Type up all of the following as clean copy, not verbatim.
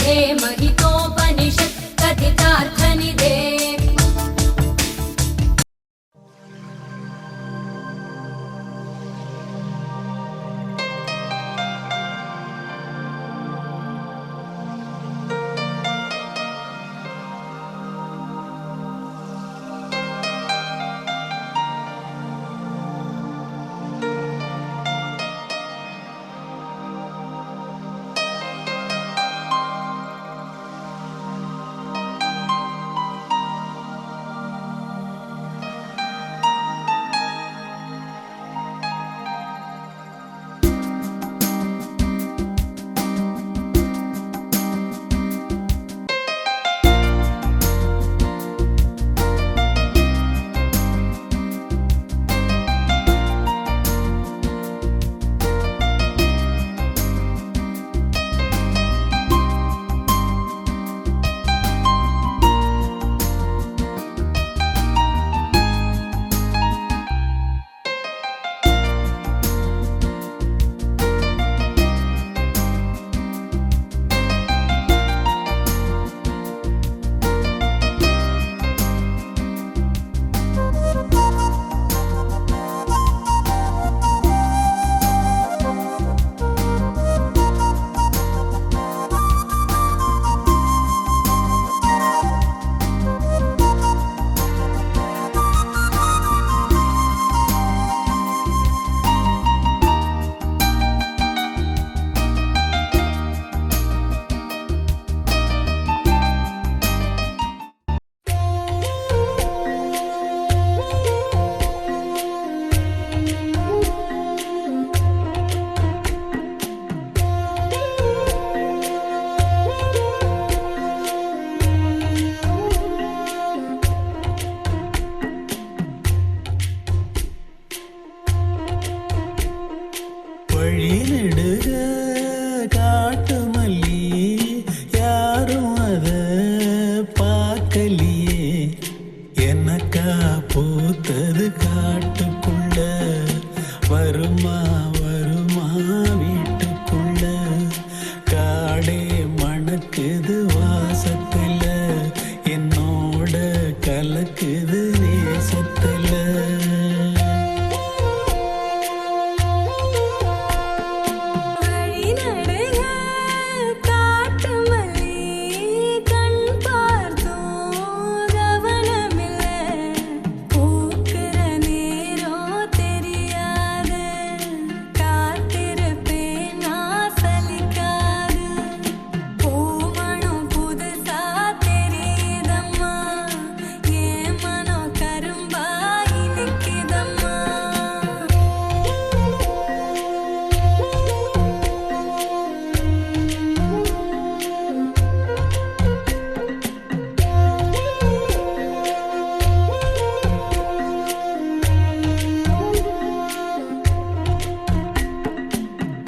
महितोपनिषत् कथितार्थनिधे।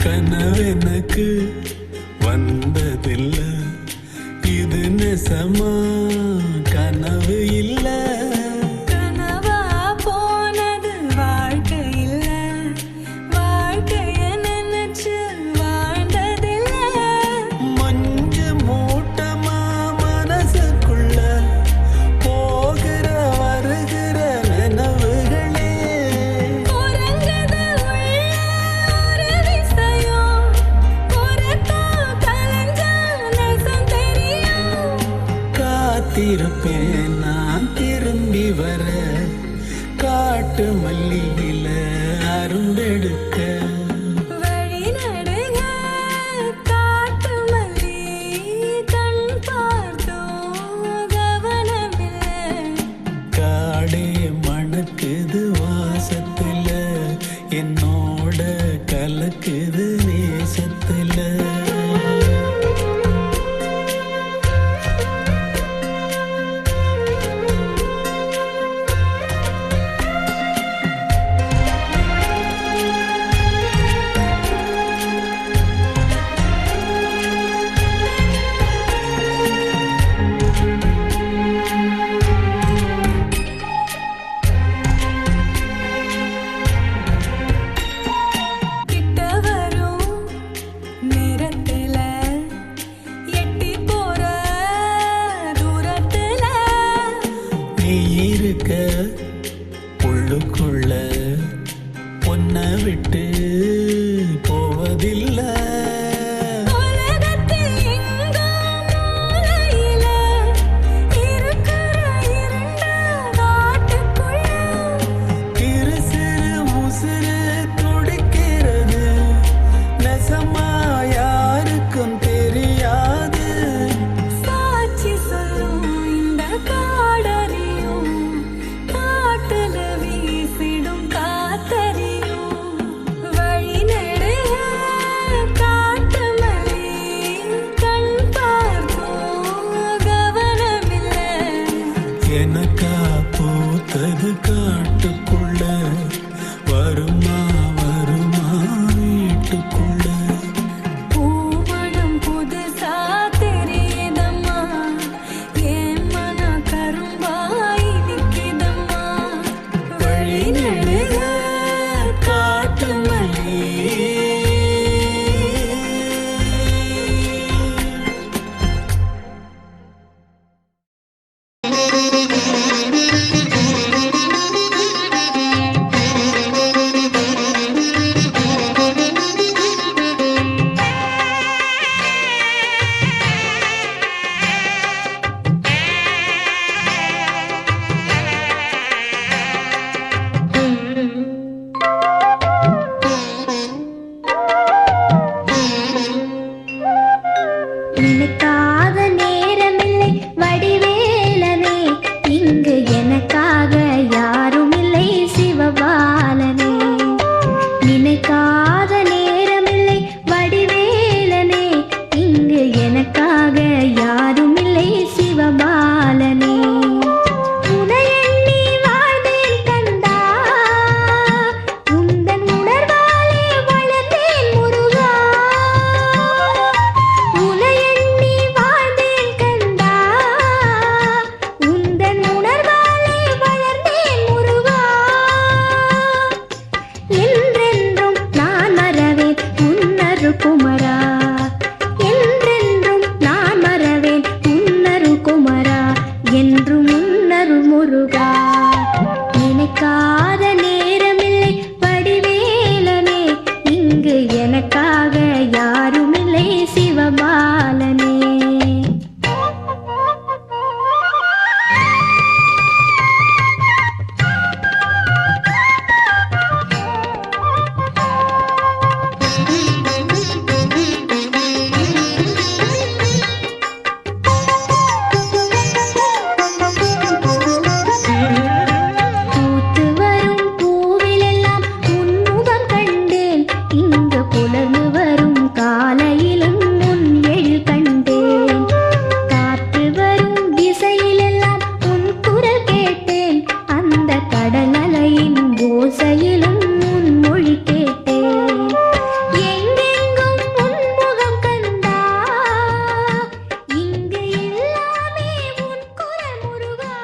கனவெனக்கு வந்ததில்ல, இது நெசமா கனவு இல்ல. கனவா போனது வாழ்க்கை இல்ல, வாழ்க்கைய நினைச்சு வாழ்ந்ததில்ல. மஞ்சு மூட்டமா மனசுக்குள்ள போகிற வருகிற நினைவுகளே. உறங்குது உள்ள ஒரு விஷயம், உறக்கம் கலைஞ்சா நேசம் தெரியும். காத்திருப்பேன் நான் திரும்பி வர, காட்டு மல்லியில அரும்பெடுக்க. வழி நடுங்க காட்டு மல்லி, கண் பார்த்தோம் கவனமில்லை. காடே மணக்குது வாசத்துல, என்னோட கலக்குது நேசத்துல. நேரமில்லை வடிவேலனே, இங்கு எனக்காக யாரும் இல்லை சிவபாலனே. நினைக்காத நேரமில்லை வடிவேலனே, இங்கு எனக்காக யாரும் இல்லை சிவபாலனே. உனை எண்ணி வாழ்ந்தேன் கந்தா, உந்தன் உணர்வாலே வளர்ந்தேன் முருகா. உனை எண்ணி வாழ்ந்தேன் கந்தா, உந்தன் உணர்வாலே வளர்ந்தேன் முருகா. என்றென்றும் நான் மறவேன் உன்னரு குமரா, என்றென்றும் நான் மறவேன் உன்னரு குமரா, என்றும் உன்னரு முருகா. நினைக்காத நேரமில்லை வடிவேலனே, இங்கு எனக்காக யாரும் இல்லை சிவபாலனே. பூத்து வரும் பூவிலெல்லாம் உன் முகம் கண்டேன், இங்கு புலர்ந்து வரும் காலையிலும் உன் எழில் கண்டேன். காற்று வரும் திசையிலெல்லாம் உன் குரல் கேட்டேன், அந்த கடல் அலையின் ஓசையிலும் உன் மொழி கேட்டேன். எங்கெங்கும் உன் முகம் கந்தா, இங்கு எல்லாமே உன் குரல் முருகா.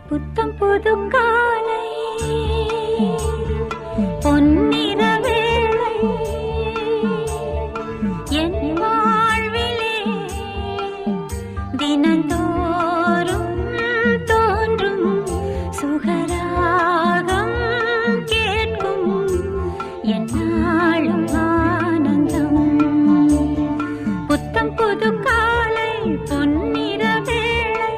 புத்தம் புது காலை பொன்னிற வேளை என் வாழ்விலே தினந்தோறும் தோன்றும் சுகராகம் கேட்கும் என்னாலும் ஆனந்தம். புத்தம் புது காலை பொன்னிற வேளை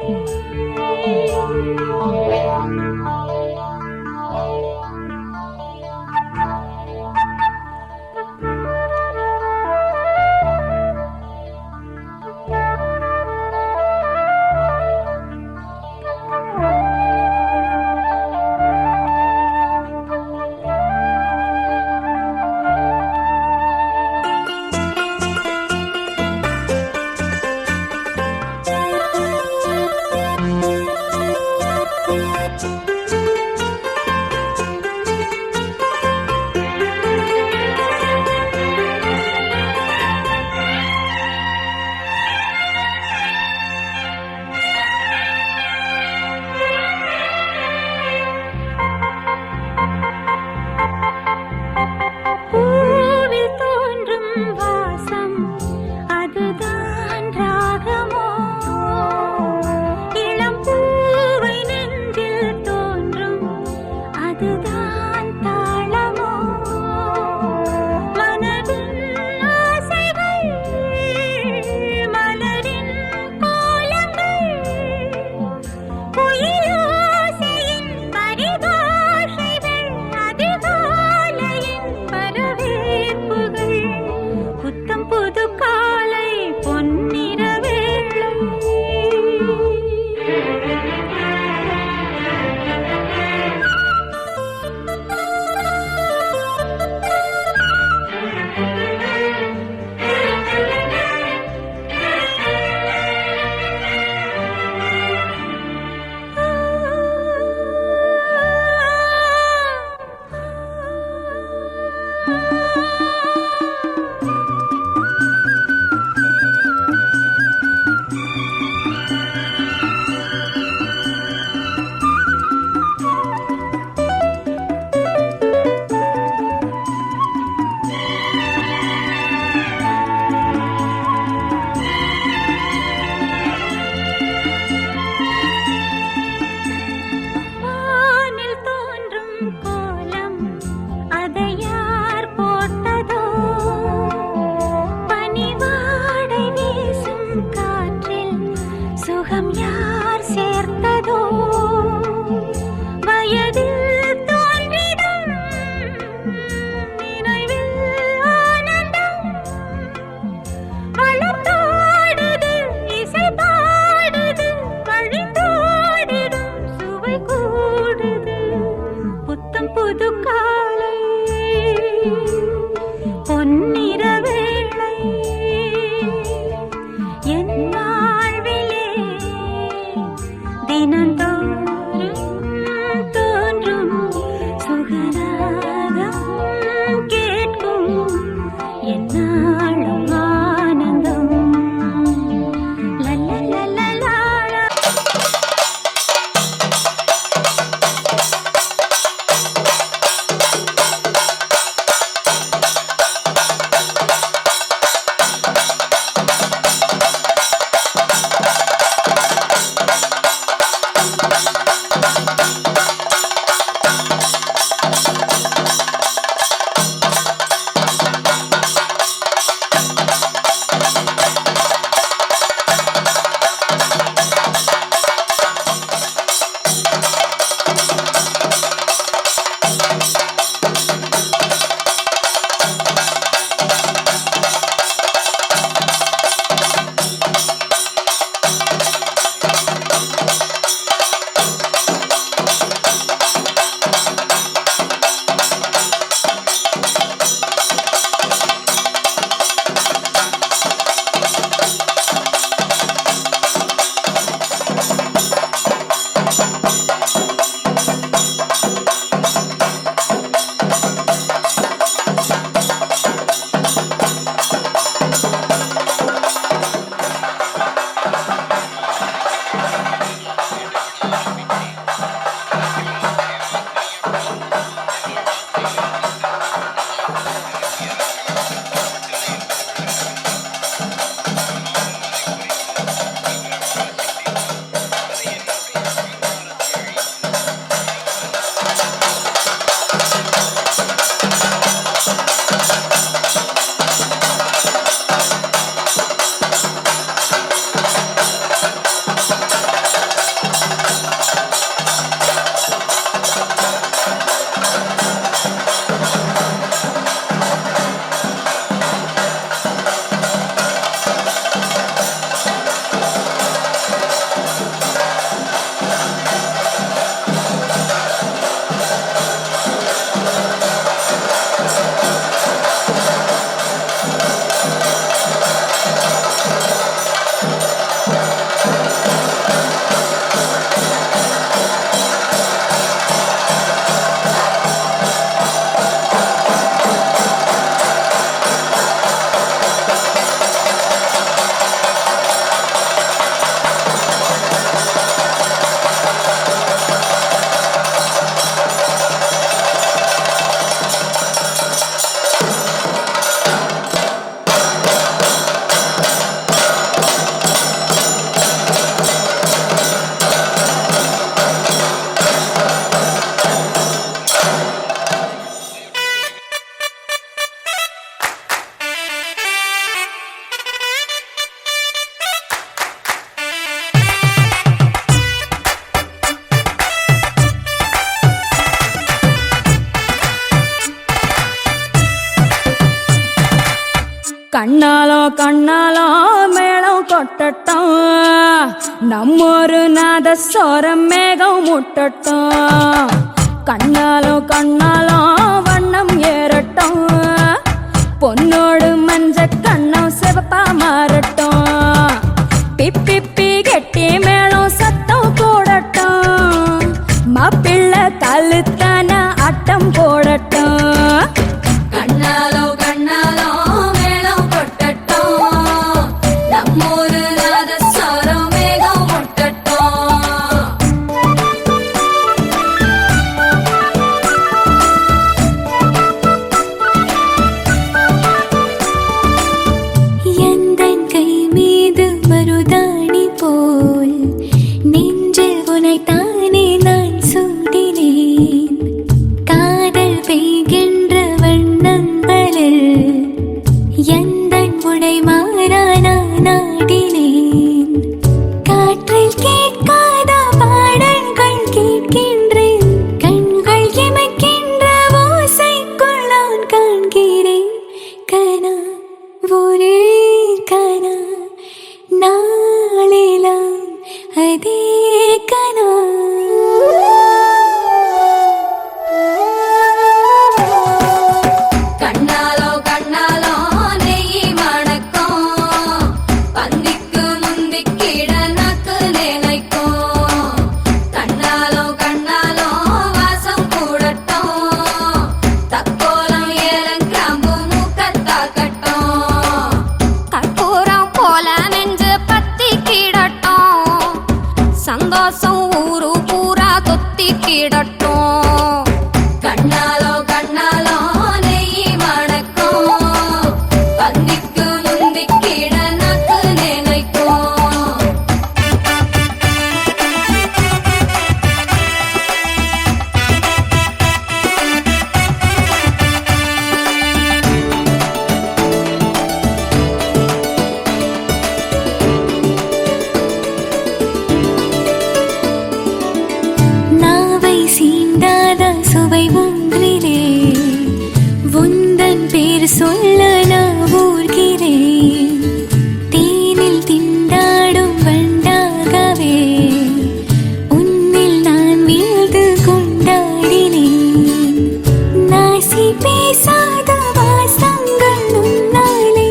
யார் சேர்த்ததோ வயதில் தோன்றிடும் நினைவில் ஆனந்தம் வளர்த்தோடுது இசை பாடுது வழிந்தோடிடும் சுவை கூடுது புத்தம் புது காலை பொன்னிற வேளை என் வாழ்விலே தினந்தோறும் தோன்றும் சுகராகம் கேட்கும் என்னாலும் ஆனந்தம் லல்லலலலா. கண்ணாலோ கண்ணாலோ மேளம் கொட்டட்டும் நம்மொரு நாதஸ்வரம் மேகம் முட்டட்டும் கண்ணாலோ கண்ணாலோ வண்ணம் ஏறட்டும் பொன்னோடு மஞ்ச கண்ணம் சிவப்பா மாறட்டும் பிப்பி கெட்டி மேளம் சத்தம் போடட்டும் மாப்பிள்ளை கழுத்தான ஆட்டம் போடட்டும் கண்ணாலோ கண்ணாலோ மேளம் கொட்டட்டும் நம்மூரு நாதஸ்வரம் மேகம் முட்டட்டும் எந்தன் கை மீது மருதாணி போல் நெஞ்சில் உனைத்தானே நான் சூடினேன் காதல் வாசம் ஊரு பூரா தொத்தி கிடட்டும் கண்ணாலோ கண்ணாலோ நெய் மணக்கும் பந்திக்கு முந்திக்கிட நக்கு நினைக்கும் நாவை சீண்டாத சுவை ஒன்றிலே உந்தன் பேர் சொல்ல நான் ஊர்கிறேன் தேனில் திண்டாடும் வண்டாகவே உன்னில் நான் வீழ்ந்து கொண்டாடினேன் நாசி பேசாத வாசங்கள் உன்னாலே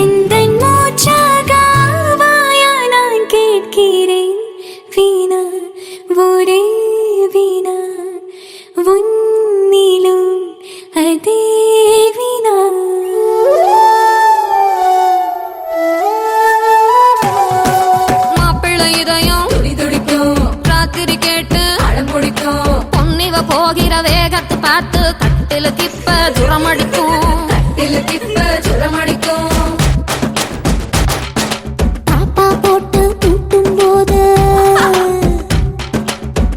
எந்தன் மூச்சாக ஆவாயா நான் கேட்கிறேன் வீணா ஒரே வீணா உன்னிலும் அதே வீணா மாப்பிள்ளை இதயம் துடி துடிக்கும் ராத்திரி கேட்டு அடம் பிடிக்கும் பொன்னிவ போகிற வேகத்தை பார்த்து கட்டில திப்ப துரமடிக்கும் கட்டில திப்ப சுரமடிக்கும் பாப்பா போட்டு கூட்டும் போது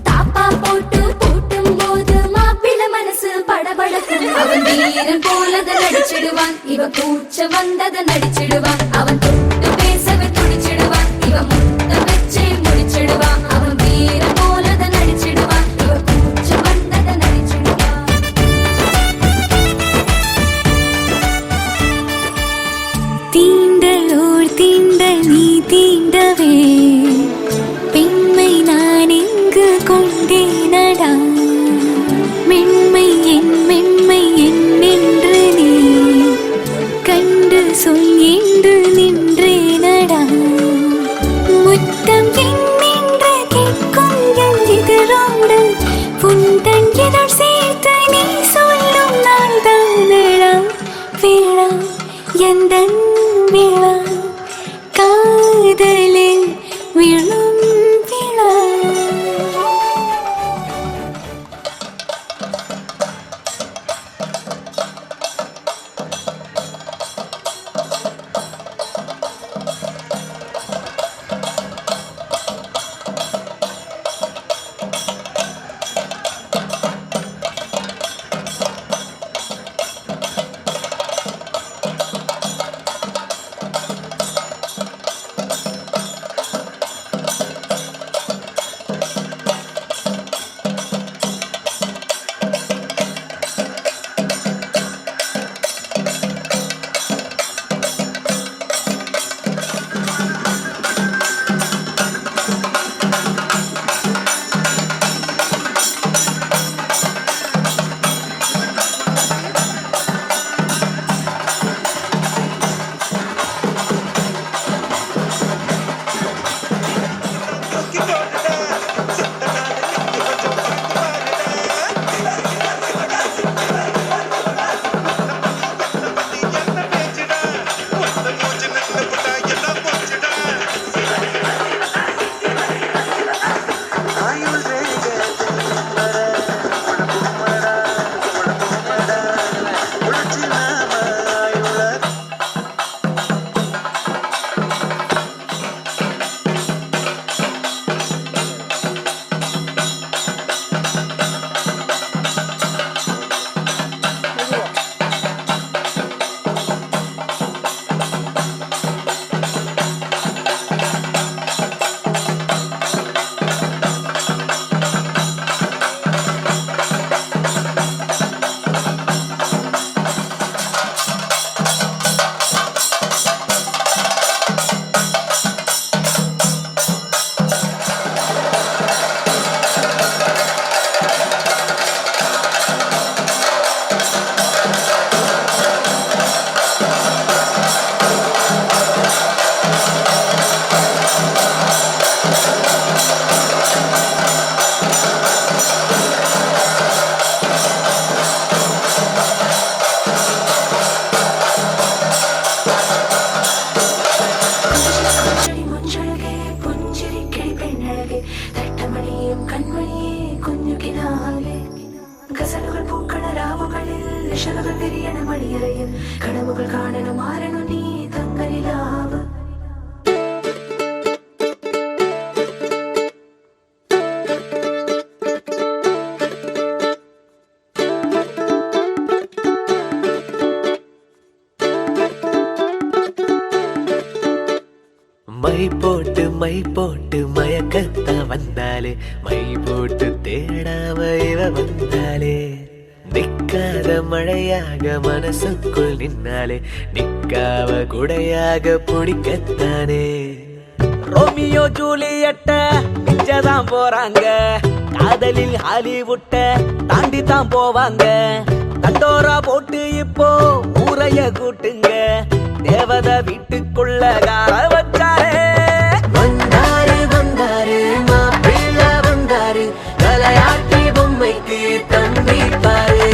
தாப்பா போட்டு பூட்டும் போது மாப்பிள்ளை மனசு படபடக்கும் அவன் வீரன் போலத நடிச்சிடுவான் இவன் கூச்ச வந்தத நடிச்சிடுவான் அவன் தொட்டு பேசவே துடிச்சிடுவான் இவன் முத்த வச்சே முடிச்சிடுவான் அவன் வீரன் போலத நடிச்சிடுவான் இவன் கூச்ச வந்தத நடிச்சிடுவான் தீண்டலோர் தீண்டல் நீ தீண்டவே பெண்மை நான் இங்கு கொண்டேனடா மென்மை என்னென்று நீ கண்டு சொல் என்று நின்றேனடா முத்தம் என்னென்று கேட்கும் என் எதிரோடு புந்தன் எதிர் சேர்த்து நீ சொல்லும் நாள் தானடா வேளா எந்தன் விழா காதலில் விழும் விழா തട്ടമണിയും കൺമണിയെ കുഞ്ഞുകിനാവേ ഗസലുകൾ പൂക്കണ രാവുകളിൽ നിശലുകൾ തിരിയണ മണിയറയിൽ കടവുകൾ കാണണം മാറണു നീ തങ്കരിലാവ് மை போட்டு மயக்கத்தா வந்தாலே மை போட்டு தேடாம இவ வந்தாலே நிக்காத மழையாக மனசுக்குள் நின்னாலே நிக்காவ குடையாக பிடிக்கத்தானே ரோமியோ ஜூலியட்ட மிச்சதான் போறாங்க காதலில் ஹாலிவுட்ட தாண்டி தான் போவாங்க தண்டோரா போட்டு இப்போ ஊரைய கூட்டுங்க தேவத வீட்டுக்குள்ள கால வச்சாரே வந்தாரு வந்தாரு மாப்பிள்ள வந்தாரு தலையாட்டி பொம்மைக்கு தம்பி பாரு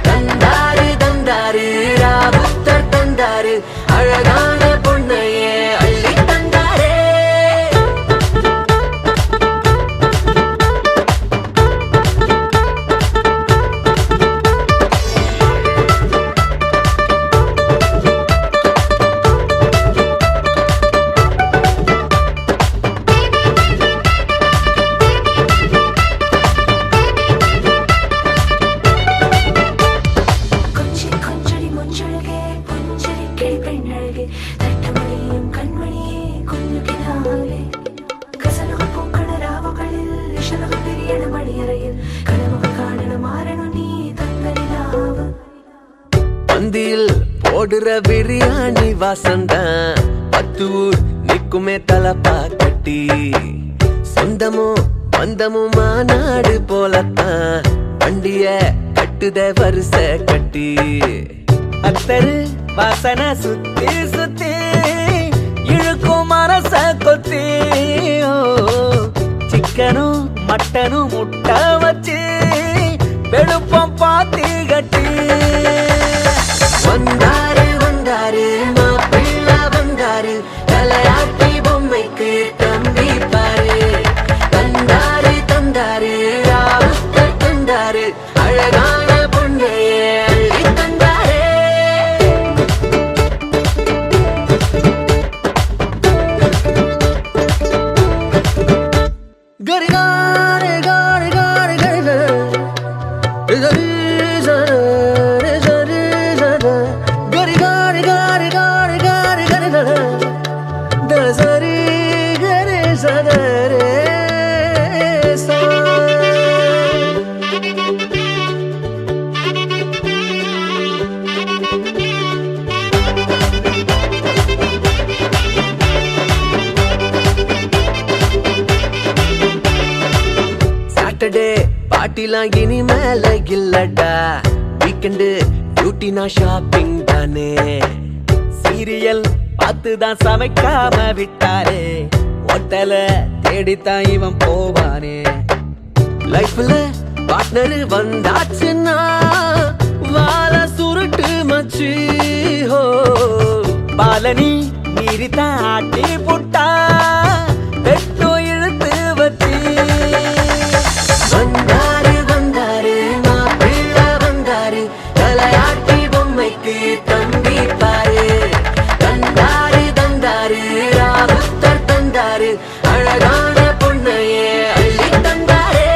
தந்தாரு தந்தாரு ராபுத்தர் தந்தாரு அழகான பொண்ணையே அள்ளி தந்தாரே பந்தியில் போடுற பிரியாணி வாசந்தான் 10 ஊர் நிக்குமே தலப்பா கட்டி சொந்தமும் பந்தமும் மாநாடு போலத்தான் வண்டிய கட்டுத வரிச கட்டி அத்தரு வாசனை சுத்தி சுத்தி இழுக்கும் மரச கொத்தி சிக்கனும் மட்டனும் முட்டை வச்சு வெளுப்பம் பாத்தி கட்டி வந்தாரு வந்தாரு மாப்பிள்ள வந்தாரு தலையாட்டி பொம்மைக்கு தம்பி பாரு தந்தாரு தந்தாரு ராவுத்தர் தந்தாரு அழகான பொண்ணையே அள்ளி தந்தாரே கரி காரி காரி காரி கரி சாட்டர்டே பாட்டிலாம் இனி மேல இல்லடா வீக்கெண்டு டியூட்டினா ஷாப்பிங் தானே சீரியல் பார்த்துதான் சமைக்காம விட்டாரே ஹோட்டல தேடித்தான் இவன் போவானே லைஃப்ல பார்ட்னர் வந்தாச்சுன்னா வாழ சுருட்டு மச்சு ஹோ பாலனி மீறித்தான் ஆட்டி புட்டா வெட்டோ இழுத்து வச்சு வந்தாரு வந்தாரு மாப்பிள்ள வந்தாரு தலையாட்டி பொம்மைக்கு தம்பி பாரு தந்தாரு தந்தாரு ராவுத்தர் தந்தாரு அழகான பொண்ணையே அள்ளி தந்தாரே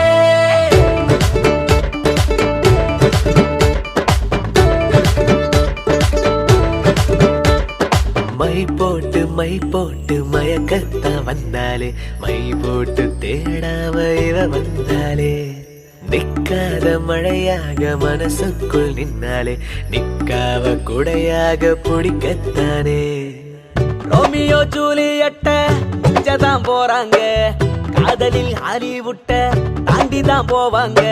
மை போட்டு மயக்கத்தான் வந்தாலே மை போட்டு தேடாம இவ வந்தாலே நிக்காத மழையாக மனசுக்குள் நின்னாலே நிக்காவ குடையாக பிடிக்கத்தானே ரோமியோ ஜூலியட்ட மிச்சதான் போறாங்க காதலில் ஹாலிவுட்ட தாண்டி தான் போவாங்க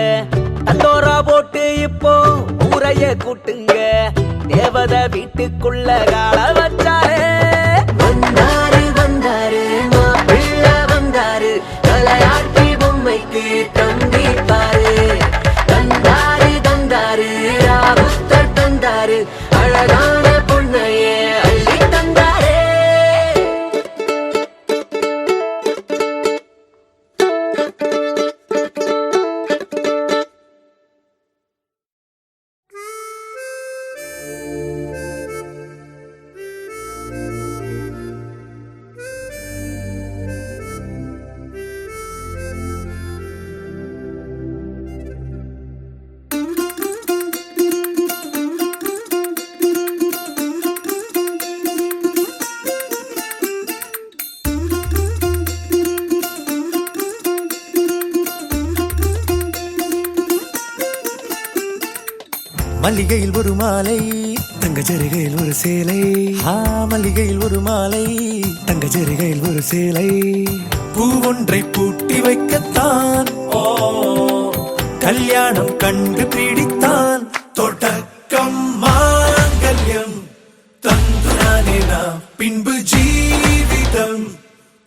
தண்டோரா போட்டு இப்போ ஊரைய கூட்டுங்க தேவத வீட்டுக்குள்ள கால வச்சாரே வந்தாரு வந்தாரு மாப்பிள்ள வந்தாரு தலையாட்டி பொம்மைக்கு தம்பி பாரு தந்தாரு தந்தாரு ராவுத்தர் தந்தாரு அழகான பொண்ணையே அள்ளி தந்தாரே மல்லிகையில் ஒரு மாலை தங்க ஜரிகையில் ஒரு சேலை மல்லிகையில் ஒரு மாலை தங்க ஜரிகையில் ஒரு சேலை பூ ஒன்றை பூட்டி வைக்கத்தான் கல்யாணம் கண்டு பிடித்தான் தொடக்கம் மாங்கல்யம் தந்துனானே நாம் பின்பு ஜீவிதம்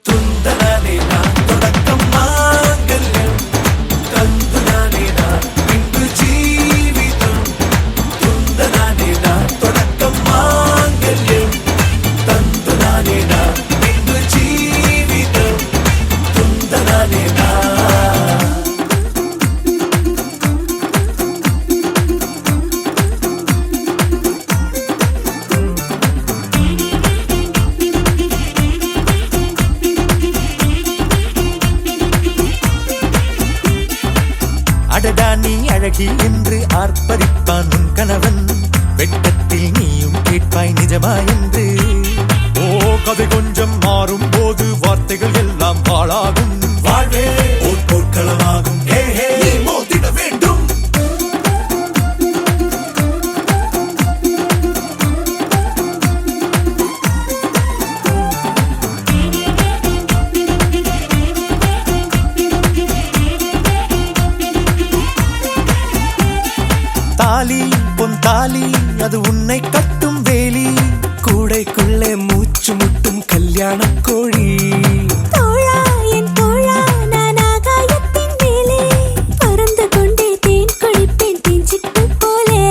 துந்தனானே நாம் தொடக்கம் மாங்கல்யம் தந்துனானே நாம் பின்பு ஜீவிதம் துந்தனானே நாம் தொடக்கம் மாங்கல்யம் தந்துனானே நாம் பின்பு ஜீவிதம் துந்தனானே நாம். அடடா நீ அழகி என்று ஆர்ப்பரிப்பான் உன் கணவன் வெட்கத்தில் நீயும் கேட்பாய் நிஜமா என்று கதை கொஞ்சம் மாறும் போது வார்த்தைகள் எல்லாம் பாழாகும் வாழ்வே ஒரு போர்க்களமாகும் நீ மோதிட வேண்டும். தாலி பொன் தாலி அது உன்னை கட்டும் வேலி கூடைக்குள்ளே மூச்சு முட்டும் கல்யாண கோழி தோழா என் தோழா நான் ஆகாயத்தின் மேலே பறந்து கொண்டே தேன் குடிப்பேன் தேஞ்சிட்டு போலே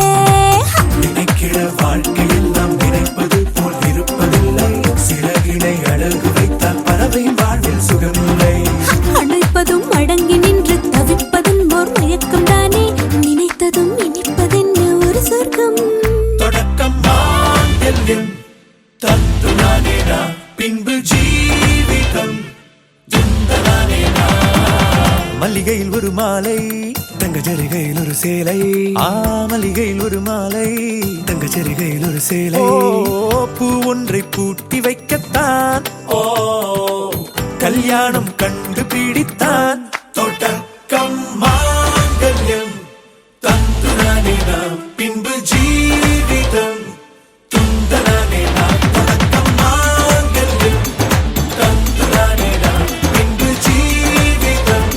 நினைக்கிற வாழ்க்கையில் நாம் நினைப்பது போல் இருப்பதில்லை சிறகினை அழகு வைத்தால் பறவை வாழ்வில் சுகமில்லை அழைப்பதும் அடங்கி நின்று தவிப்பதும் ஓர் மயக்கம் தானே நினைத்ததும் இனிப்பதென்ன ஒரு சொர்க்கம் தொடக்கம் மாங்கல்யம் தந்துனானே நாம் பின்பு ஜீவிதம் துந்தனானே நாம். மல்லிகையில் ஒரு மாலை தங்க ஜரிகையில் ஒரு சேலை மல்லிகையில் ஒரு மாலை தங்க ஜரிகையில் ஒரு சேலை பூ ஒன்றை பூட்டி வைக்கத்தான் கல்யாணம் கண்டு பிடித்தான் தொடக்கம் மாங்கல்யம் தந்துனானே நாம் பின்பு ஜீவிதம் துந்தனானே நாம் தொடக்கம் மாங்கல்யம் தந்துனானே நாம் பின்பு ஜீவிதம்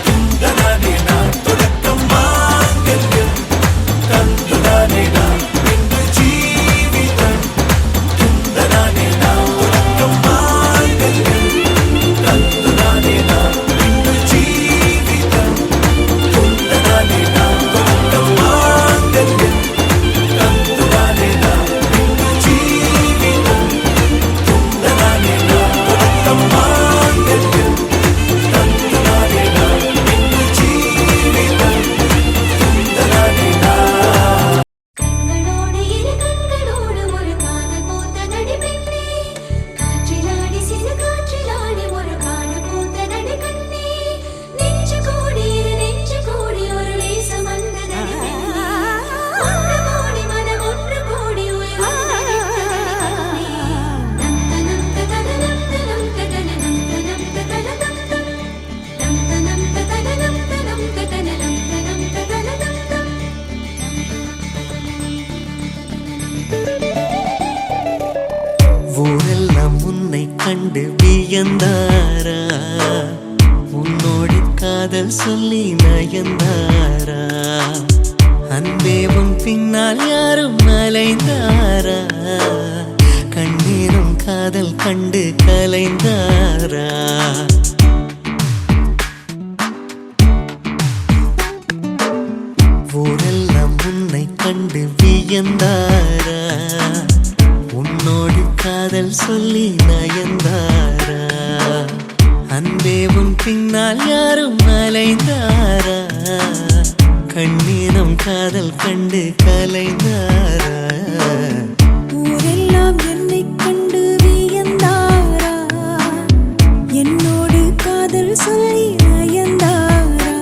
துந்தனானே நாம் தொடக்கம் மாங்கல்யம் தந்துனானே நாம் பின்பு ஜீவிதம் துந்தனானே நாம் தொடக்கம் மாங்கல்யம் தந்துனானே நாம் பின்பு ஜீவிதம் துந்தனானே நாம் தொடக்கம் மாங்கல்யம் தந்துனானே நாம் பின்பு ஜீவிதம் துந்தனானே நாம் தொடக்கம் மாங்கல்யம் தந்துனானே நாம் பின்பு ஜீவிதம் துந்தனானே நாம். கண்களோடு இரு கண்களோடு ஒரு காதல் பூத்ததடி பெண்ணே காற்றிலாடி சிறு காற்றிலாடி ஒரு காடு பூத்ததடி கண்ணே நெஞ்சு கூடி இரு நெஞ்சு கூடி ஒரு நேசம் வந்ததடி பெண்ணே ஒன்று கூடி மனம் ஒன்று கூடி உயிர் வந்ததடி கண்ணே நம் தனம் தனம் தனம் தனம் தனம் தனம் தனம் தனம் தனம் தனம் தனம் தனம் ஊரெல்லாம் உன்னை கண்டு வியந்தாரா உன்னோடு காதல் சொல்லி நயந்தாரா அன்பே உன் பின்னால் யாரும் அலைந்தாரா கண்ணீரும் காதல் கண்டு கலைந்தாரா ஊரெல்லாம் உன்னை கண்டு வியந்தாரா உன்னோடு காதல் சொல்லி நயந்தாரா அன்பே உன் பின்னால் யாரும் அலைந்தாரா கண்ணீரம் காதல் கண்டு கலைந்தாரா ஊரெல்லாம் என்னை கண்டு வியந்தாரா என்னோடு காதல் சொல்லி நயந்தாரா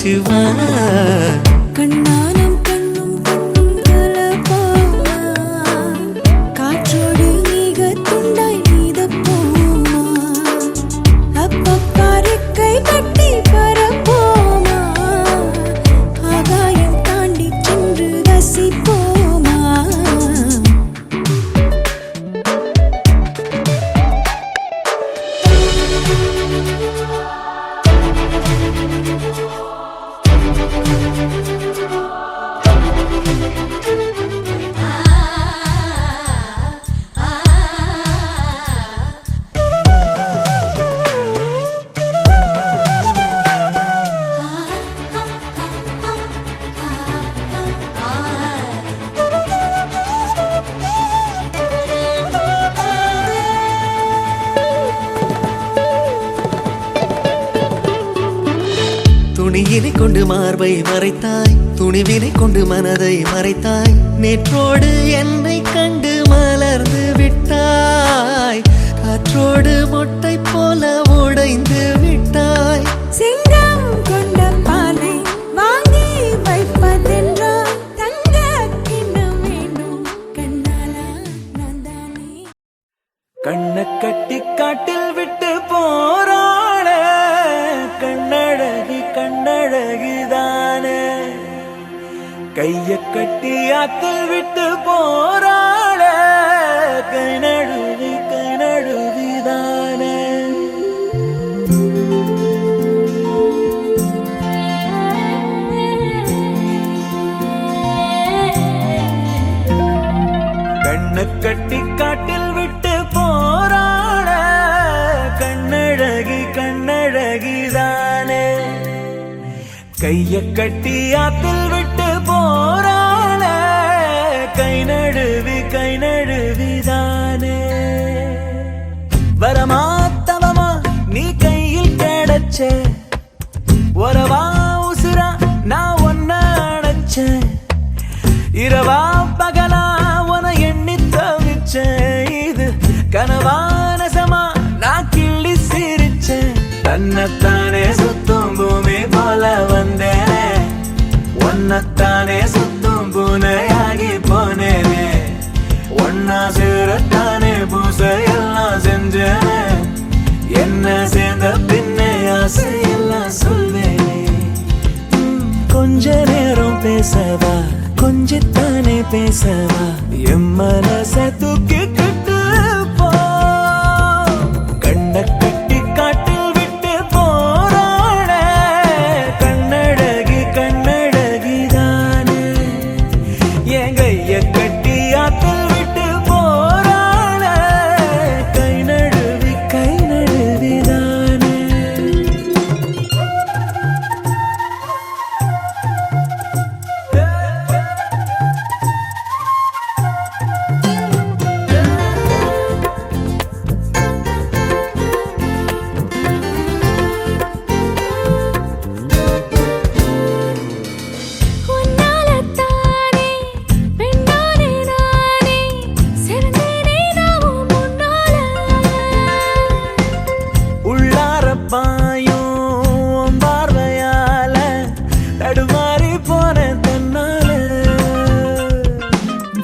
அழைச்சு வா கண்ணானம் கண்ணும் கண்ணும் கலப்பாமா காற்றோடு நீக துண்டாய் நீத போமா அப்பப்பாருக்கை கட்டி பரப்போமா ஆகாயம் தாண்டி சென்று ரசிப்போமா துணியினை கொண்டு மார்பை மறைத்தாய் துணிவினை கொண்டு மனதை மறைத்தாய் நேற்றோடு என்னை கண்டு மலர்ந்து விட்டாய் காற்றோடு மொட்டை போல உடைந்து விட்டாய் சிங்கம் கொண்ட பாலை வாங்கி வைப்பதென்றால் தங்க கிண்ணம் வேண்டும் கண்ணாலா நான் தானே கண்ணை கட்டி காட்டில் விட்டு போறாள கண்ணழகி கண்ணழகிதானே கைய கட்டி ஆத்தில் விட்டு போறாள கை நழுவிதானே கண்ணை கட்டி காட்டில் விட்டு போறாள கண்ணழகி கண்ணழகிதானே கைய கட்டி ஆத்தில் விட்டு போறாள கை நழுவிதானே வரமா தவமா நீ கையில் கிடைச்ச ஒரவா உசுரா நான் ஒன்ன அணைச்சேன் இரவா பகலா உன எண்ணி தவிச்சேன் இது கனவானசமா நான் கிள்ளி சிரிச்சேன் தன்னைத்தானே சுத்தும் பூமி போல வந்தேனே ஒன்னத்தானே சுத்தும் பூனையாகி போனேனே ஒன்னா சேரத்தானே பூசையெல்லாம் செஞ்சேனே என்ன சேர்ந்த பின்னே ஆசையெல்லாம் சொல்வேனே கொஞ்ச நேரம் பேசவா கொஞ்சத்தானே பேசவா என் மனச தூக்கிக்கிட்டு போ கண்ணை கட்டி காட்டில் விட்டு போறாள கண்ணழகி கண்ணழகிதானே என் கைய கட்டி ஆத்தில் விட்டு போறாள கை நழுவிதானே உன்னாலத்தானே பெண்ணானே நானே சிறந்தேனே நாவும் முன்னால உள்ளார பாயும் பார்வையால தடுமாறி போன தன்னால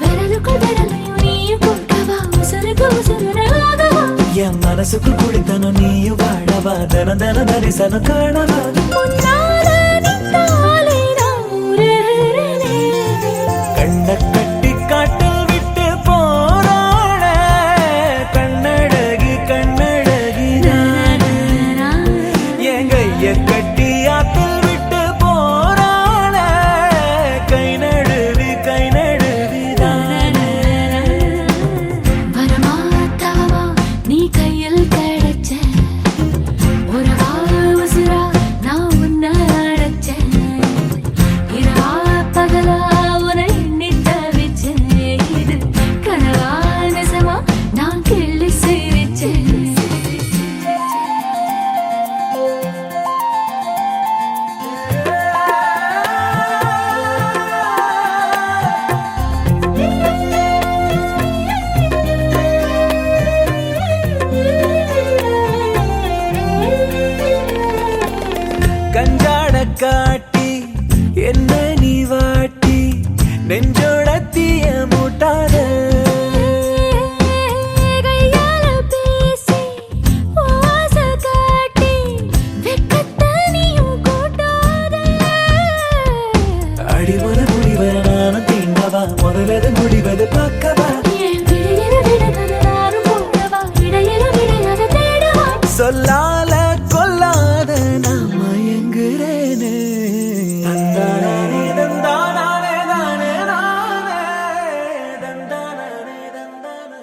விரலுக்குள் விரலையும் நீயும் கொண்டவா உசுருக்கு உசுராகவா என் மனசுக்குள் குடித்தனும் நீயும் வாழவா தன தன தரிசனம் காணவா முன்னால நின்னாலே நான் உருகிறேனே கண்ணை கட்டி காட்டில் விட்டு போறாள கண்ணழகி கண்ணழகிதானே என் கைய கட்டி ஆத்தில் விட்டு போறாள கை நழுவிதானே வரமா தவமா நீ கையில் கிடைச்ச உறவா உசுரா நான் உன்ன பார்க்கவா என் விழியில விடுதல் யாரும் போடவா இடையில விடையாக தேடவா சொல்லால கொல்லாத நான் மயங்குறேனே தந்தானே தந்தானே தானே நானே தந்தானே தந்தானே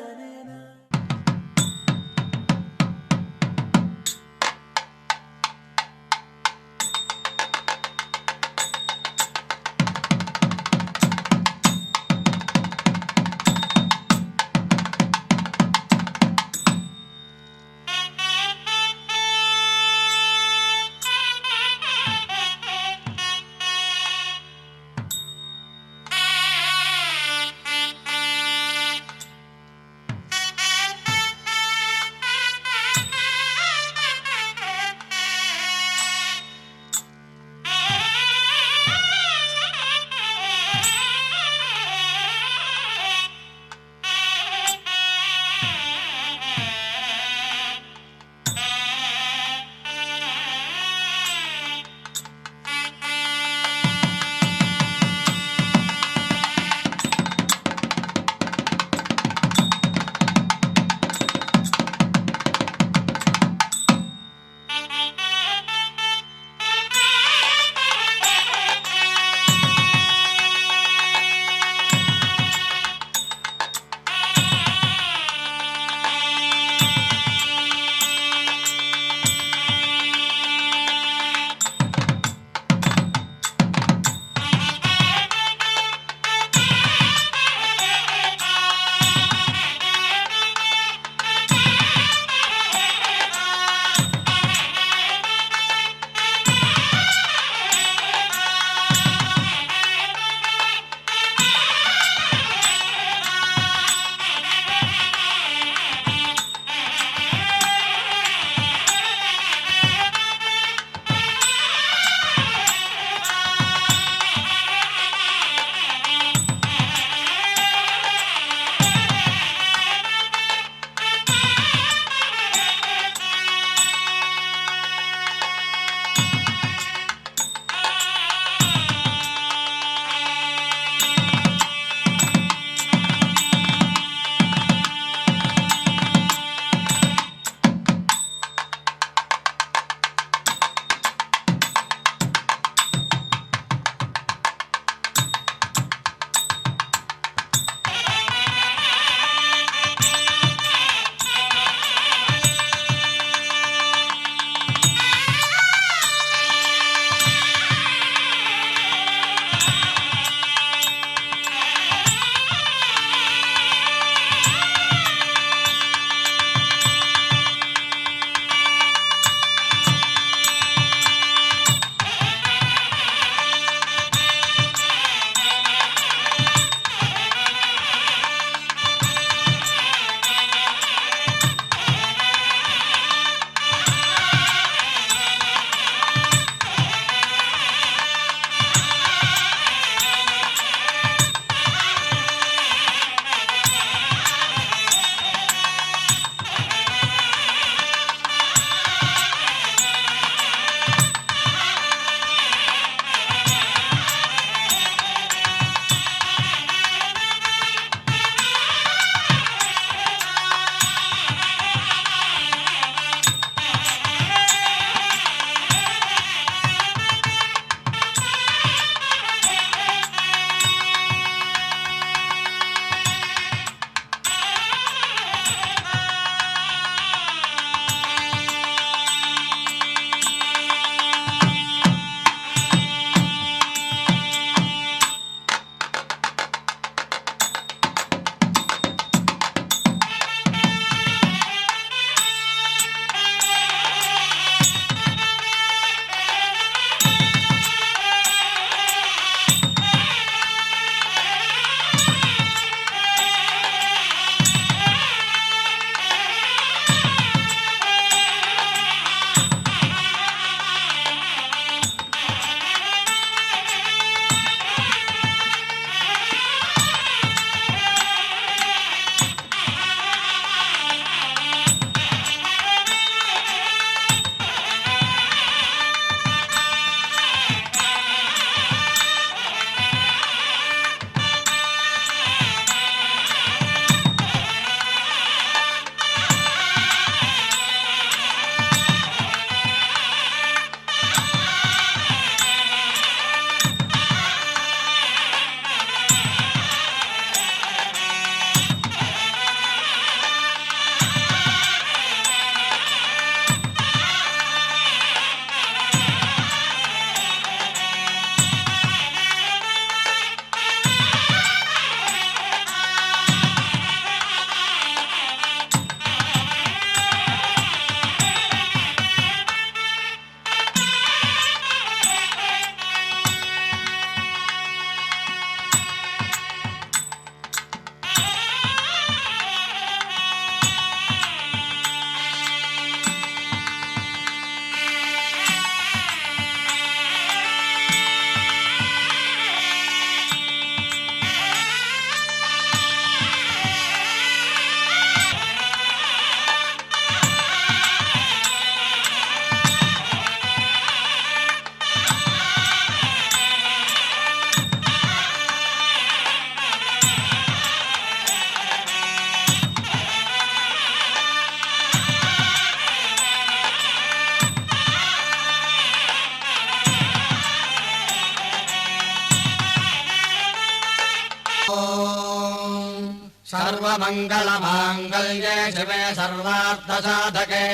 सर्वमङ्गलमाङ्गल्ये शिवे सर्वार्थसाधके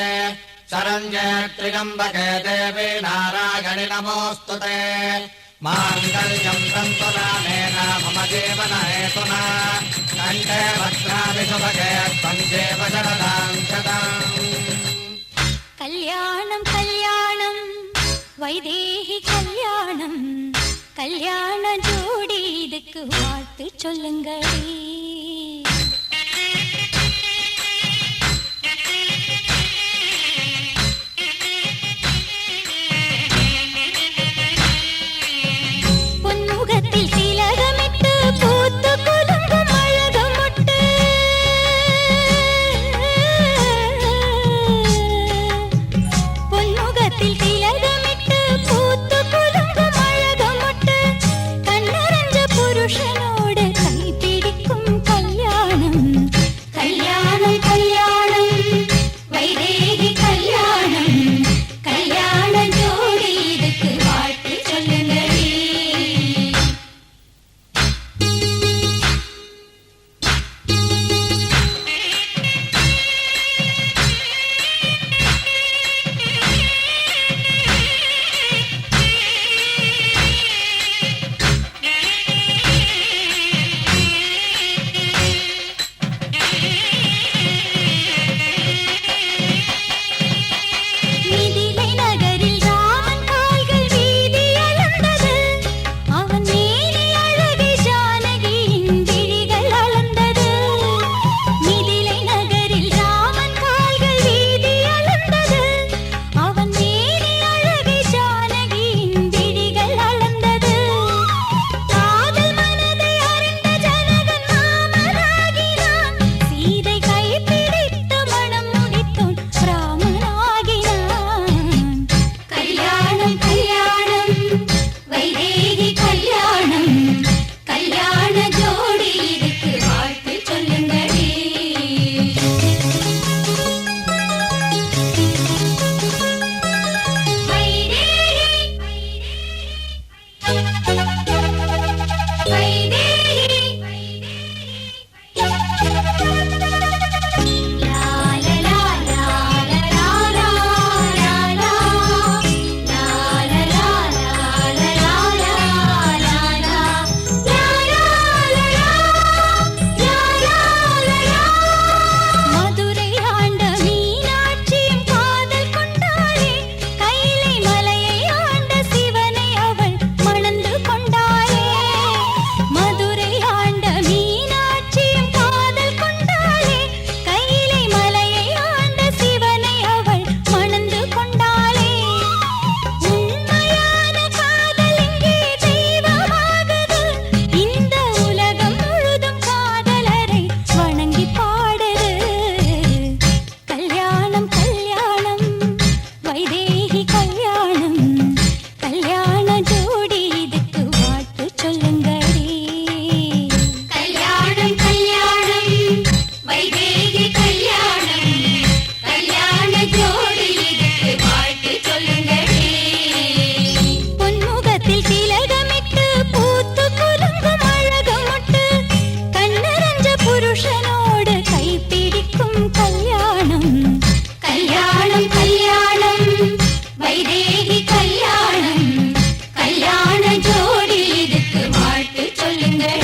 शरण्ये त्र्यम्बके देवी नारायणि नमोऽस्तुते माङ्गल्यं तन्तुनानेन मम जीवनहेतुना कण्ठे भद्राणि शुभगे त्वञ्जेव शरदां शतम् கல்யாணம் கல்யாணம் வைதேகி கல்யாணம் கல்யாண ஜோடி இதுக்கு வாழ்த்து சொல்லுங்களே பொன்முகத்தில் திலகமிட்டு பூத்து குலுங்கும் அழகமொட்டு பொன்முகத்தில் திலகமிட்டு பூத்து குலுங்கும் அழகமொட்டு கண்ணரஞ்ச புருஷனோடு கைப்பிடிக்கும் கல்யாணம் கல்யாணம் கல்யாணம் வைதேகி கல்யாணம் கல்யாண ஜோடி இதுக்கு வாழ்த்து சொல்லுங்களே மிதிலை நகரில் ராமன் கால்கள் வீதி அளந்தது அவன் மேனி அழகை ஜானகியின் விழிகள் அளந்தது மிதிலை நகரில் ராமன் கால்கள் வீதி அளந்தது அவன் மேனி அழகை ஜானகியின் விழிகள் அளந்தது காதல் மனதை அறிந்த ஜனகன் மாமனாகினான் சீதை கைப்பிடித்து மணம் முடித்தோன் ராமனாகினான் கல்யாணம் கல்யாணம் வைதேகி கல்யாணம் கல்யாண ஜோடி இதுக்கு வாழ்த்து சொல்லுங்களே மதுரை ஆண்ட மீனாட்சியும் காதல் கொண்டாளே கைலை மலையை ஆண்ட சிவனை அவள் மணந்து கொண்டாளே மதுரை ஆண்ட மீனாட்சியும் காதல் கொண்டாளே கைலை மலையை ஆண்ட சிவனை அவள் மணந்து கொண்டாளே உண்மையான காதல் இங்கே தெய்வமாகுது இந்த உலகம் முழுதும் காதலரை வணங்கி பாடுது கல்யாணம் கல்யாணம் வைதேகி கல்யாணம் கல்யாண ஜோடி இதுக்கு வாழ்த்து சொல்லுங்களே கல்யாணம் கல்யாணம் வைதேகி கல்யாணம் கல்யாண ஜோடி இதுக்கு வாழ்த்து சொல்லுங்களே பொன்முகத்தில் திலகமிட்டு பூத்து குலுங்கும் அழகமொட்டு கண்ணரஞ்ச புருஷனோடு கைப்பிடிக்கும் கல்யாணம் கல்யாணம் கல்யாணம் வைதேகி கல்யாணம் கல்யாண ஜோடி இதுக்கு வாழ்த்து சொல்லுங்களே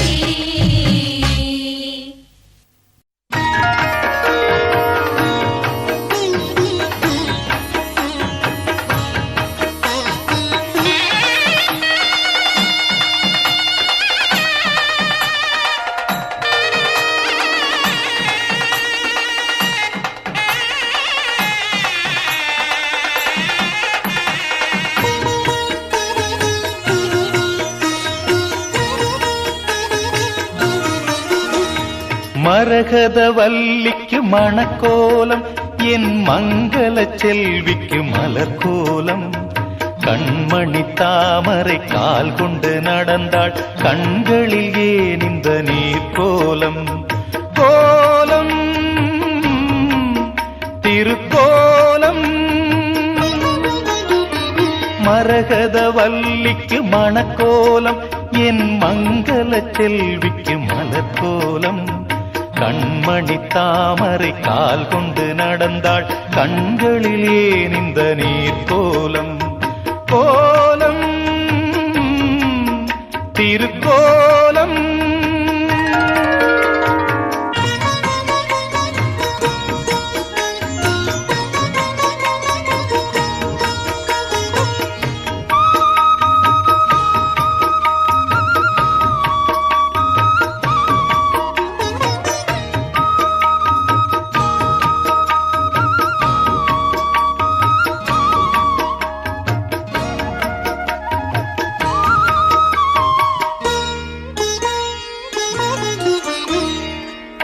மரகத வல்லிக்கு மணக்கோலம் என் மங்கள செல்விக்கு மலர்கோலம் கண்மணி தாமரை கால் கொண்டு நடந்தாள் கண்களில் ஏன் இந்த நீர் கோலம் கோலம் திருக்கோலம் மரகத வல்லிக்கு மணக்கோலம் என் மங்கள செல்விக்கு மலர்கோலம் கண்மணி தாமரை கால் கொண்டு நடந்தாள் கண்களில் ஏன் இந்த நீர் கோலம் கோலம் திருக்கோலம்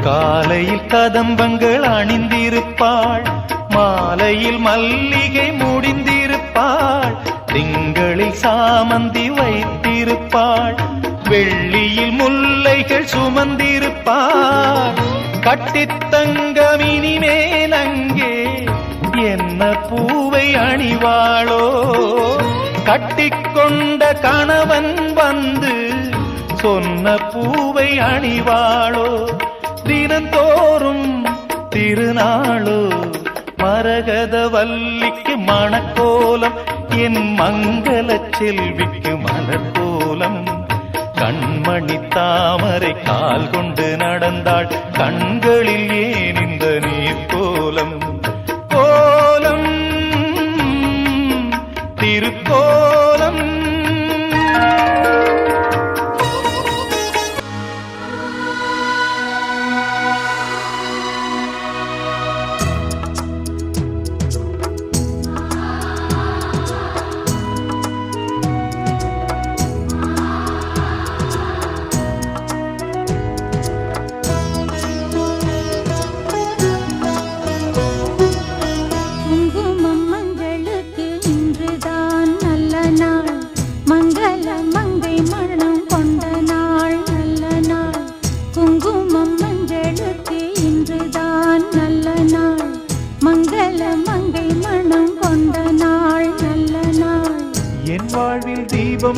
காலையில் கதம்பங்கள் அணிந்திருப்பாள் மாலையில் மல்லிகை முடிந்திருப்பாள் திங்களில் சாமந்தி வைத்திருப்பாள் வெள்ளியில் முல்லைகள் சுமந்திருப்பாள் கட்டித்தங்கமினி மேலங்கே என்ன பூவை அணிவாளோ கட்டிக்கொண்ட கணவன் வந்து சொன்ன பூவை அணிவாளோ தினந்தோறும் திருநாளோ மரகத வல்லிக்கு மணக்கோலம் என் மங்கள செல்விக்கு மலர்கோலம் கண்மணி தாமரை கால் கொண்டு நடந்தாள் கண்களில் ஏன் இந்த நீர் கோலம் கோலம் திருக்கோலம்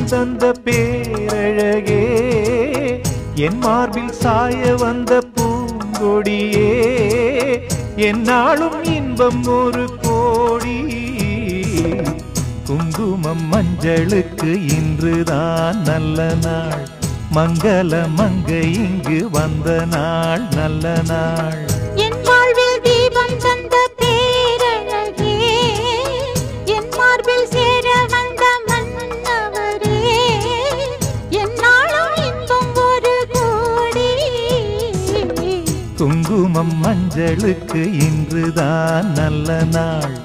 தந்த பேரழகே என் மார்பில் சாய வந்த பூங்கொடியே என்னாலும் இன்பம் ஒரு கோடி குங்குமம் மஞ்சளுக்கு இன்றுதான் நல்ல நாள் மங்கள மங்கை இங்கு வந்த நாள் நல்ல நாள் என் வாழ்வில் தீபம் தந்த பேரழகே என் மார்பில் சேர வந்த குங்குமம் மஞ்சளுக்கு இன்றுதான் நல்ல நாள்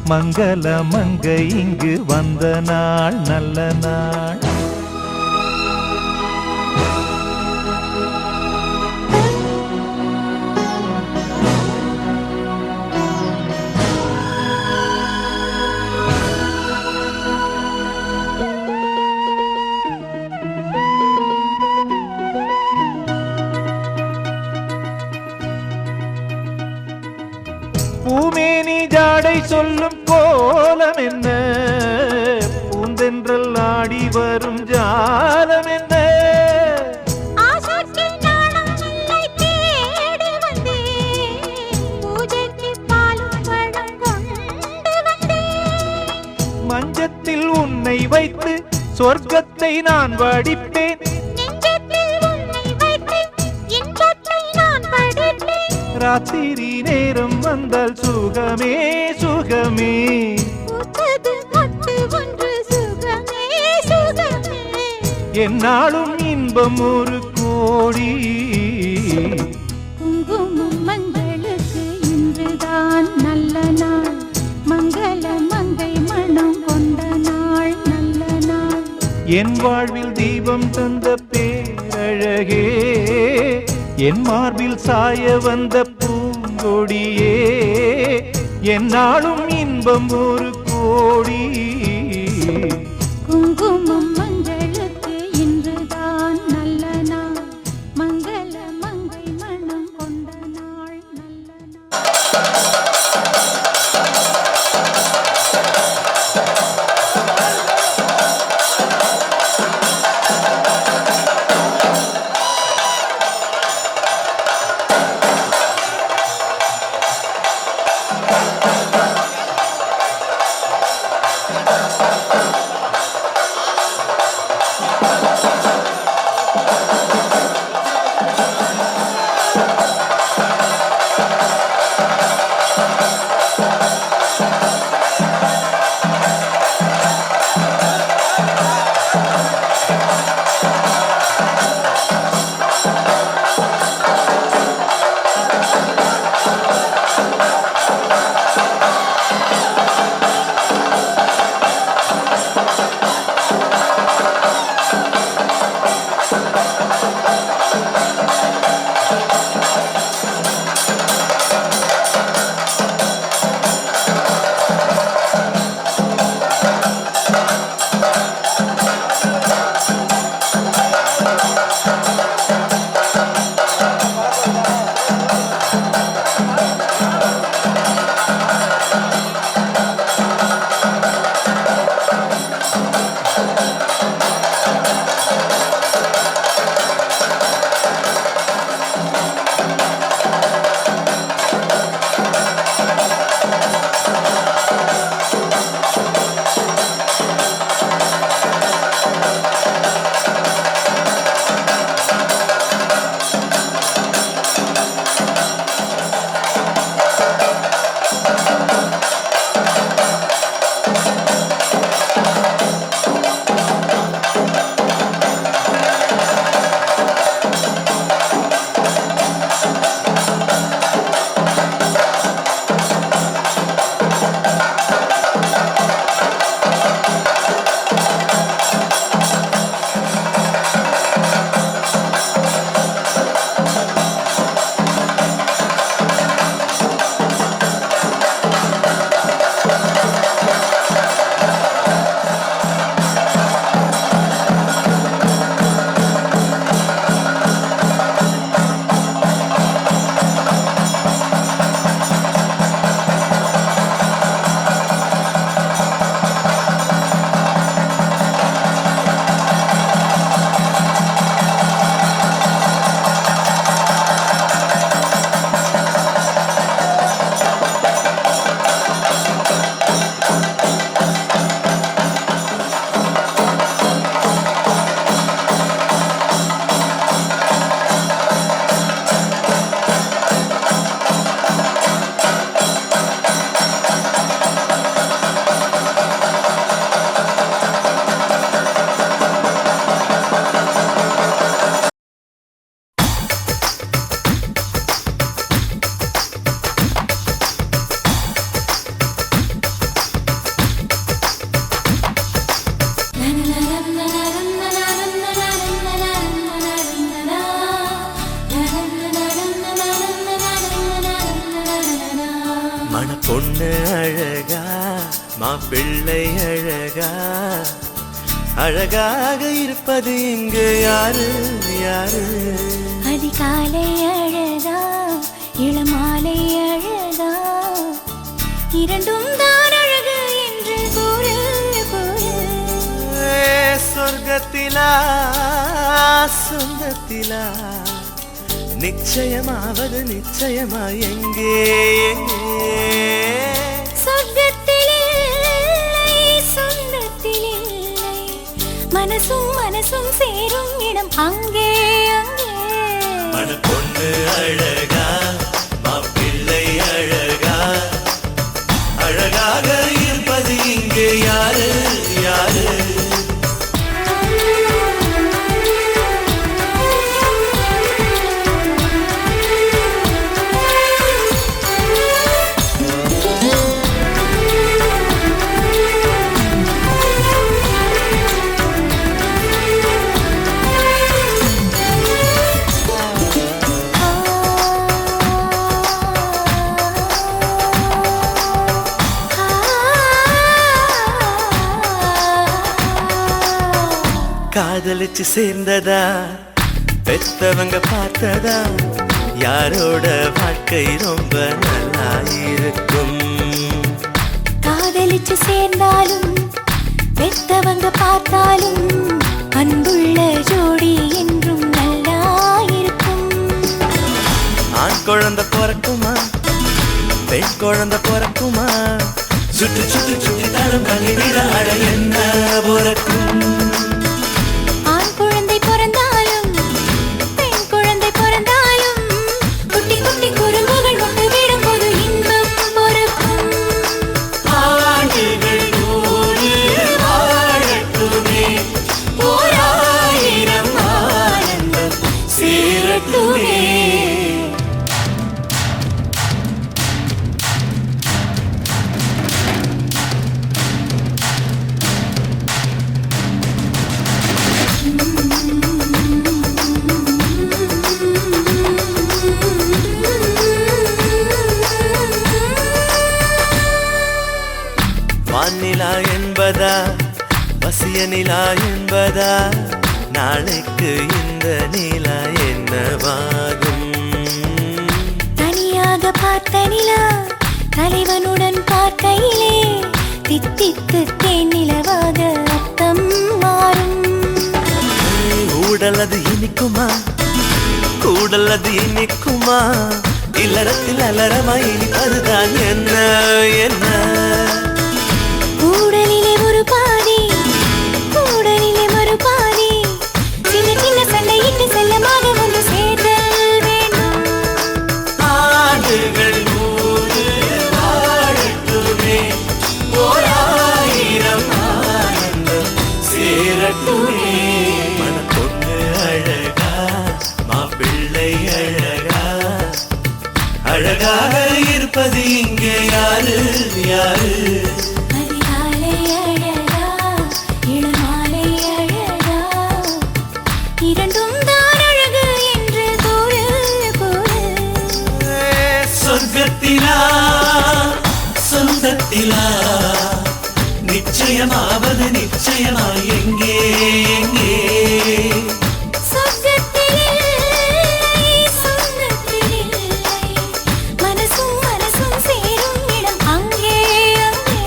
மங்கள மங்கை இங்கு வந்த நாள் நல்ல நாள் பூமேனி ஜாடை சொல்லும் கோலம் என்ன பூந்தென்றல் ஆடி வரும் ஜாலம் என்ன மஞ்சத்தில் உன்னை வைத்து சொர்க்கத்தை நான் வடிப்பேன் ராத்திரி நேரம் வந்தால் சுகமே சுகமே என்னாலும் இன்பம் ஒரு கோடி குங்குமம் மஞ்சளுக்கு இன்றுதான் நல்ல நாள் மங்கள மங்கை மனம் கொண்ட நாள் நல்ல நாள் என் வாழ்வில் தீபம் தந்த பேரழகே என் மார்பில் சாய வந்த பூங்கொடியே என்னாலும் இன்பம் ஒரு கோடி குங்குமம் மஞ்சளுக்கு இன்றுதான் நல்ல நாள் மங்கள மங்கை மனம் கொண்ட நாள் நல்ல நாள் பொண்ணு அழகா மாப்பிள்ளை அழகா அழகாக இருப்பது இங்கு யாரு யாரு அதிகாலை அழகா இளமாலை அழகா இரண்டும் தான் அழகு என்று கூறு கூறு சொர்க்கத்திலா சொந்தத்திலா நிச்சயமாவது நிச்சயமா எங்கே எங்கே சொர்க்கத்தில் இல்லை சொந்தத்தில் இல்லை மனசும் மனசும் சேரும் இடம் அங்கே அங்கே பொண்ணு அழகா மாப்பிள்ளை அழகா அழகாக இருப்பது இங்கே யாரு யாரு காதலிச்சு சேர்ந்ததா பெத்தவங்க பார்த்ததா யாரோட வாழ்க்கை ரொம்ப நல்லா இருக்கும் காதலிச்சு சேர்ந்தாலும் பெத்தவங்க பார்த்தாலும் அன்புள்ள ஜோடி என்றும் நல்லா இருக்கும் ஆண் குழந்தை பிறக்குமா பெண் குழந்தை பிறக்குமா சுட்டு சுட்டு சுட்டி தரம் பண்ணிவிட அழ என்ன பிறக்கும் ஆண் குழந்தை பிறந்தாலும் பெண் குழந்தை பிறந்தாலும் குட்டி குட்டி குறும்புகள் கொண்டு விடும் போது இன்பம் பிறக்கும் ஆண்டுகள் நூறு வாழட்டுமே ஓராயிரம் ஆனந்தம் சேரட்டுமே வானிலா என்பதா வசிய நிலா என்பதா நாளைக்கு இந்த நிலா என்னவாகும் தனியாக பார்த்த நிலா தலைவனுடன் பார்க்கையிலே தித்தித்து தேன் நிலவாக அர்த்தம் மாறும் ஊடலது இனிக்குமா கூடலது இனிக்குமா இல்லறத்தில் அலறமாய் இனிப்பதுதான் என்ன என்ன கூடலிலே ஒரு பாதி கூடலிலே ஒரு பாதி சின்ன சின்ன சண்டையிட்டு செல்லமாக ஒன்று சேர்த்தல் வேண்டும் ஆண்டுகள் நூறு வாழட்டுமே ஓராயிரம் ஆனந்தம் சேரட்டுமே மனப்பொண்ணு அழகா மாப்பிள்ளை அழகா அழகாக இருப்பது இங்கே யாரு யாரு அதிகாலை அழகா இளமாலை அழகா இரண்டும் தான் அழகு என்று கூறு கூறு சொர்க்கத்திலா சொந்தத்திலா நிச்சயமாவது நிச்சயமா எங்கே எங்கே சொர்க்கத்தில் இல்லை சொந்தத்தில் இல்லை மனசும் மனசும் சேரும் இடம் அங்கே அங்கே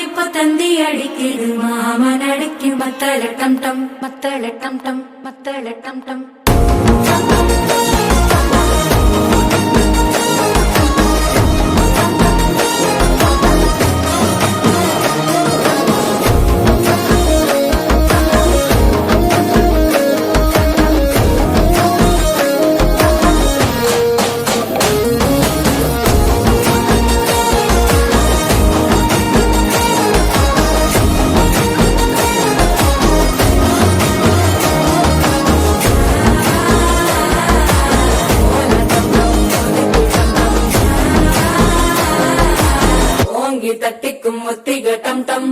இப்ப தந்தி அடிக்குது மாமன் அடிக்கு மத்தள டம் டம் மத்தள டம் டம் மத்தள டம் டம். தட்டிக்கும் ஒத்திக டம் டம்.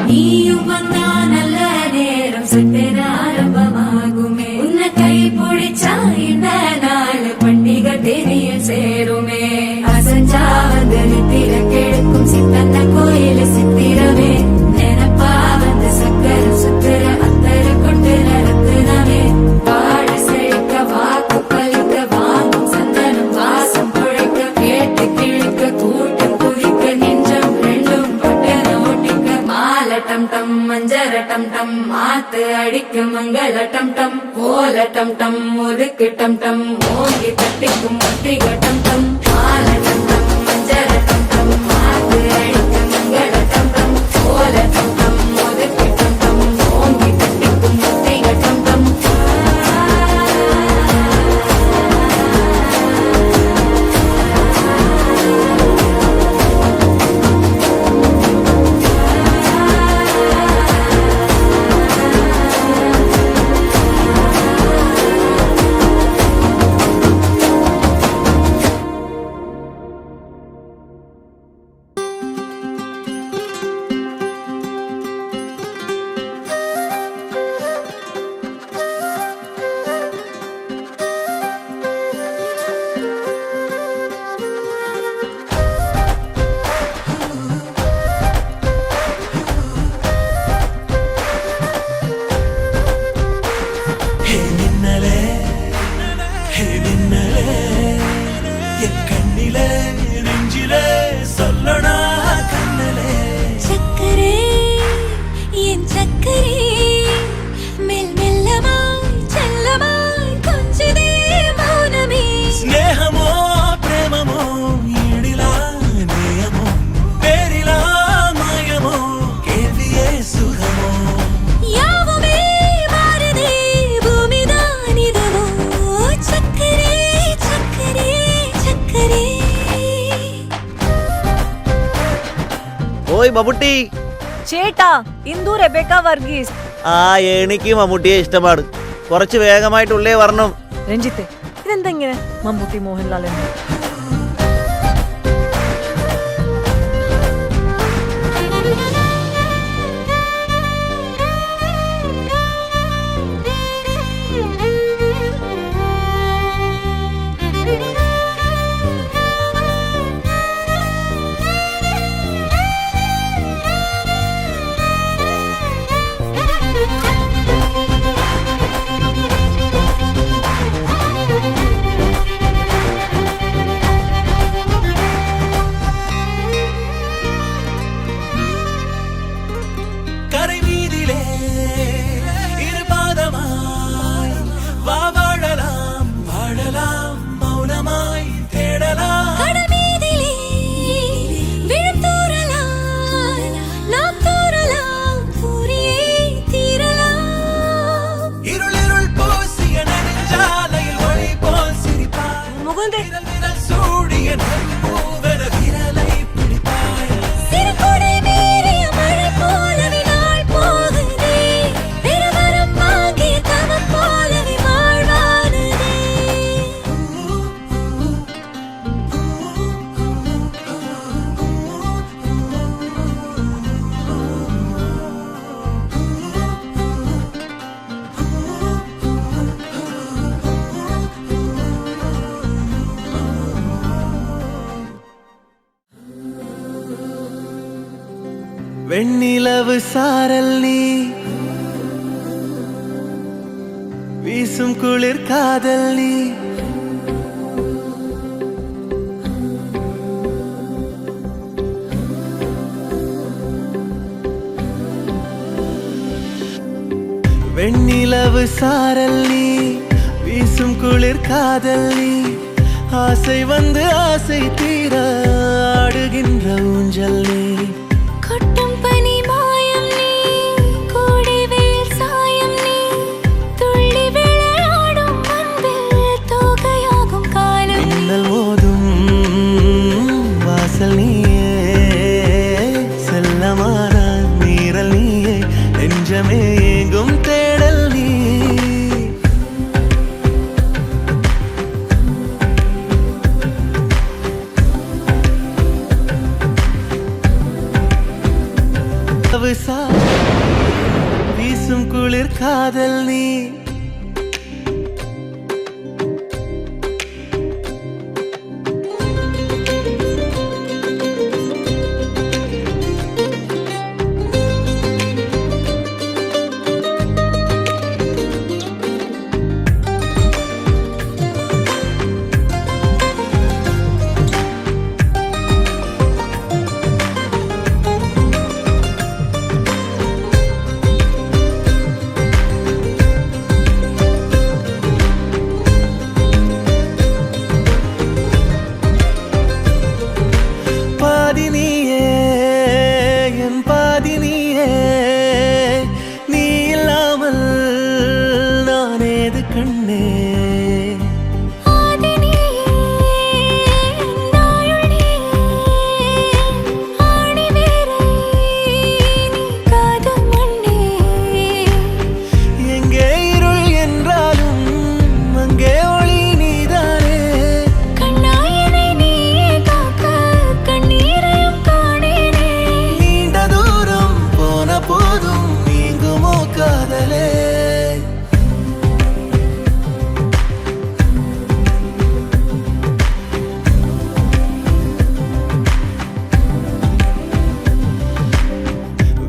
நீயும் வந்தா நல்ல நேரம் சட்டென ஆரம்பமாகுமே. உன்னை கை பிடிச்சா இந்த நாள் பண்டிகை தெரிய சேருமே. அசஞ்சா வந்து நித்திர கெடுக்கும் சித்தன்ன கோயில சித்திரமே. நினப்பா வந்து சக்கர சுத்திர அத்தர கொண்டு நடத்துனவே. வாழ செழிக்க வாக்கு பலிக்க வாங்கும் சந்தனம் வாசம் பொழைக்க. கேட்டு கிழிக்க கூட்டம் குதிக்க நெஞ்சம் ரெண்டும் பட்டு நோட்டிக்க. மால டம் டம் மஞ்சர டம் டம் மாத்து அடிக்க மங்கள டம் டம். ஓல டம் டம் ஒதுக்கு டம் டம் ஓங்கி தட்டிக்கும் ஒத்திக டம் டம். மால டம் டம் மஞ்சர டம் டம் மாத்து அடிக்க மங்கள டம் டம். ஓல டம் டம் ஒதுக்கு டம் டம் ஓங்கி தட்டிக்கும் ஒத்திக டம் டம். ஹே மின்னலே ஹே மின்னலே என் கண்ணிலே நெஞ்சிலே சொல்லணா கண்ணலே. சக்கரே என் சக்கரே மெல் மெல்லமாய் செல்லமாய் கொஞ்சதே மௌனமே. ஸ்நேகமோ பிரேமமோ ஈடிலா நேயமோ பேரிலா மாயமோ கேள்வியே சுகமோ. யாவுமே மாறுதே பூமிதான் இதுவோ. சக்கரே சக்கரே சக்கரே. ഓയ് മമ്മൂട്ടി. ചേട്ടാ ഇന്ദു റെബേക്ക വർഗീസ്. ആ എനിക്ക് മമ്മൂട്ടിയെ ഇഷ്ടമാണ്. കുറച്ച് വേഗമായിട്ടുള്ളേ വരണം. രഞ്ജിത്ത് ഇതെന്താ ഇങ്ങനെ മമ്മൂട്ടി മോഹൻലാൽ എന്ന്? கரை மீதிலே இருபாதமாய் வா வாழலாம் வாழலாம் மௌனமாய் தேடலாம். கடமீதிலே விழும் தூறலாம் நாம் தூறலாம் பூரியே தீரலாம். இருளிருள் பூசிய நெடுஞ்சாலையில் ஒளி போல் சிரிப்பாய். മുകുന്ദേ விரல் சூடிய நற்பூவென விரலை பிடிப்பாய். சிறு கொடை மீறிய மழை போலவே நாள் போகுதே. பெருவரம் வாங்கிய தவம் போலவே வாழ்வானதே. வெண்ணிலவு சாரல் நீ வீசும் குளிர் காதல் நீ வெண்ணிலவு சாரல் நீ வீசும் குளிர் காதல் நீ ஆசை வந்து ஆசை தீர ஆடுகின்ற ஊஞ்சல் நீ கொட்டும் பனி மாயம் நீ கோடை வெயில் சாயம் நீ துள்ளி விளையாடும் அன்பில் தோகையாகும் காலம் மின்னல் மோதும் வாசல் நீயே செல்லமான நீரல் நீயே நெஞ்சமே எங்கும் தேடல் நீ வீசும் குளிர் காதல் நீ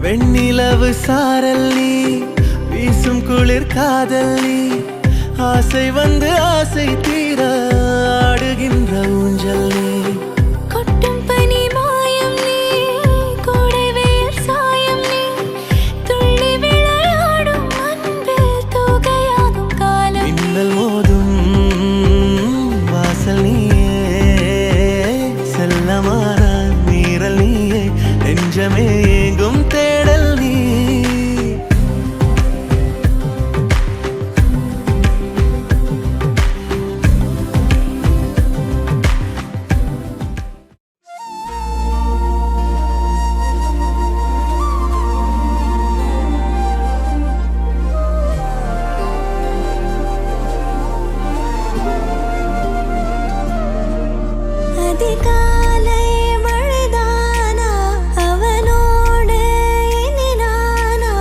வெண்ணிலவு சாரல் நீ வீசும் குளிர் காதல் நீ ஆசை வந்து ஆசை தீர ஆடுகின்ற ஊஞ்சல் நீ கொட்டும் பனி மாயம் நீ கோடை வெயில் சாயம் நீ துள்ளி விளையாடும் அன்பில் தோகையாகும் காலம் மின்னல் மோதும் வாசல் நீயே செல்லமான நீரல் நீயே நெஞ்சமே எங்கும் தேடல் நீ அதிகாலை மழைதானா அவனோடு இனி நானா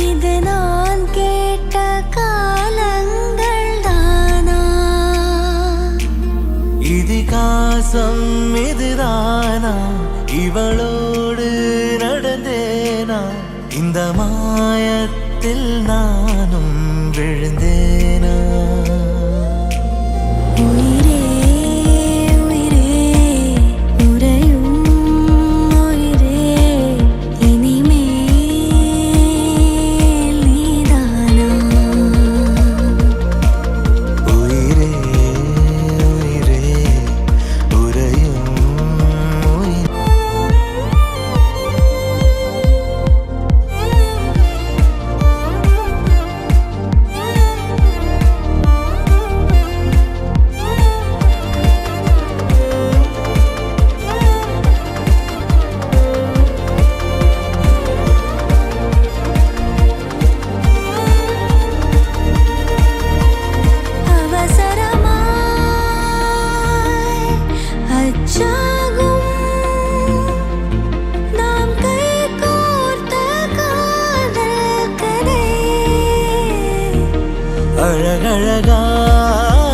இது நான் கேட்ட காலங்கள் தானா இதிகாசம் இதுதானா இவளோடு நடந்தேனா இந்த மாயத்தில் நானும் விழுந்தேனா உயிரே உயிரே உறையும் உயிரே இனிமேல் நீதானா உயிரே உயிரே உறையும் அவசரமாய் அச்சாகும் நாம் கை கோர்த்த காதல் கதை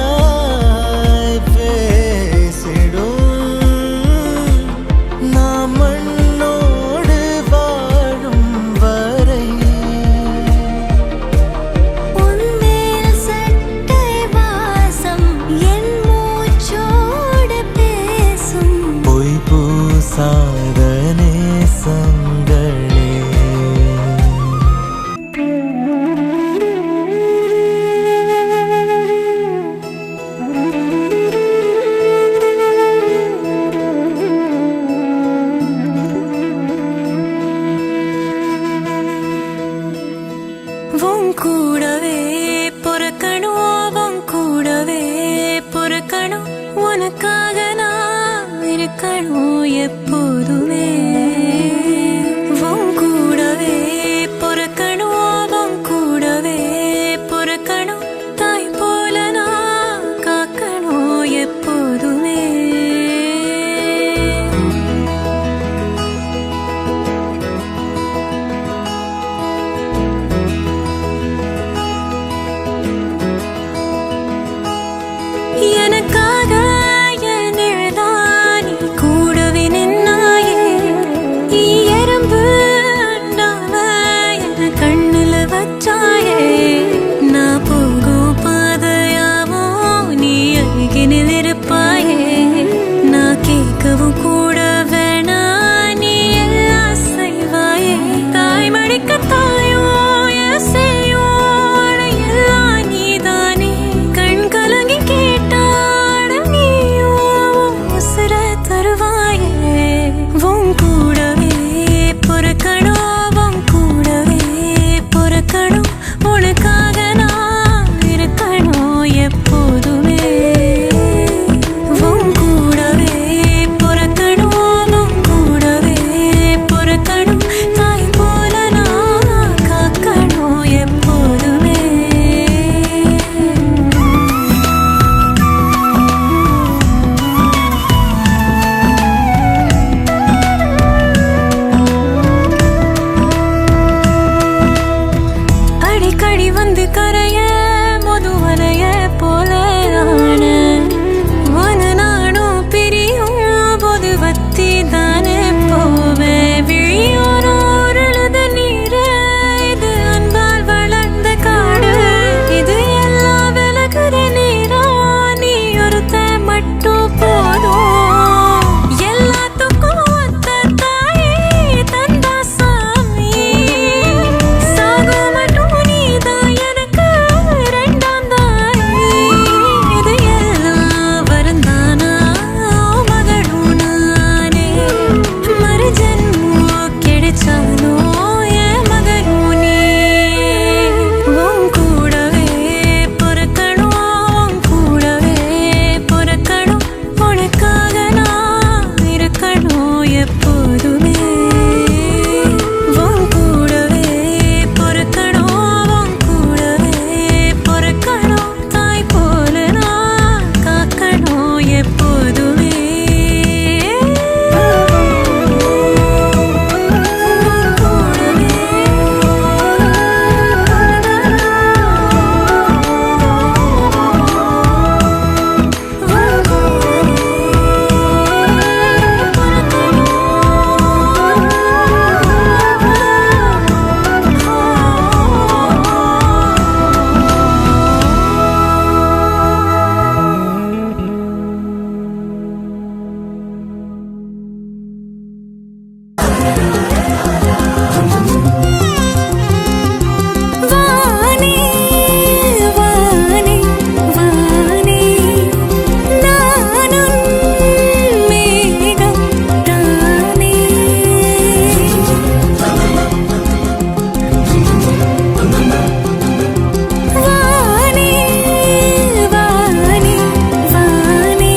அழகழகாய் பேசிடும் நாம் மண்ணோடு வாழும் வரை உன்மேல் சற்று உனக்காக நான் இருக்கணும் எப்போதுமே உன் கூடவே பொறுக்கணும் உன் கூடவே பொறுக்கணும் தாய் போல நான் காக்கணும் எப்போதுமே எனக்காக என் நிழலானி கூடவே நின்னாயே எறும்பு அண்டாம என கண்ணுல வச்சாயே நான் போகும் பாதையாமோ நீ அருகினில் இருப்பாயே நான் கேட்கவும் கூட வேணா நீ எல்லாம் செய்வாயே தாய் மடிக்க தாயோ எசையோ எல்லாம் நீதானே கண் கலங்கி கேட்டாட நீயோ உசுர தருவாயே உன் கூடவே பொறுக்கணும் உன் கூடவே பொறுக்கணும் உனக்காக நான் இருக்கணும் எப்போதுமே உன் கூடவே பொறுக்கணும் உன் கூடவே பொறுக்கணும் தாய் போல நான் காக்கணும் எப்போதுமே அடிக்கடி வந்து கரைய முதுவலைய போல ஆன உன நானும் பிரியும் போது வத்தி தானே போவேன் விழியோரம் உருளுத நீரு இது அன்பால் வளர்ந்த காடு இது எல்லாம் விலகுற நீரா நீ ஒருத்த மட்டும் போதும் எல்லாத்துக்கும் ஒத்த தாயே தந்தா சாமி சாகும் மட்டும் நீதான் எனக்கு ரெண்டாம் தாய் இது எல்லாம் வரந்தானா மகளும் நானே மறு ஜென்மம் கிடைச்சாலும் என் மகளும் நீ உன் கூடவே பொறுக்கணும் உன் கூடவே பொறுக்கணும் உனக்காக நான் இருக்கணும் எப்போதுமே உன் கூடவே பொறுக்கணும் உன் கூடவே பொறுக்கணும் தாய் போல நான் காக்கணும் எப்போதுமே உன் கூடவே வானே வானே வானே நானும் மேகம் தானே வானே வானே வானே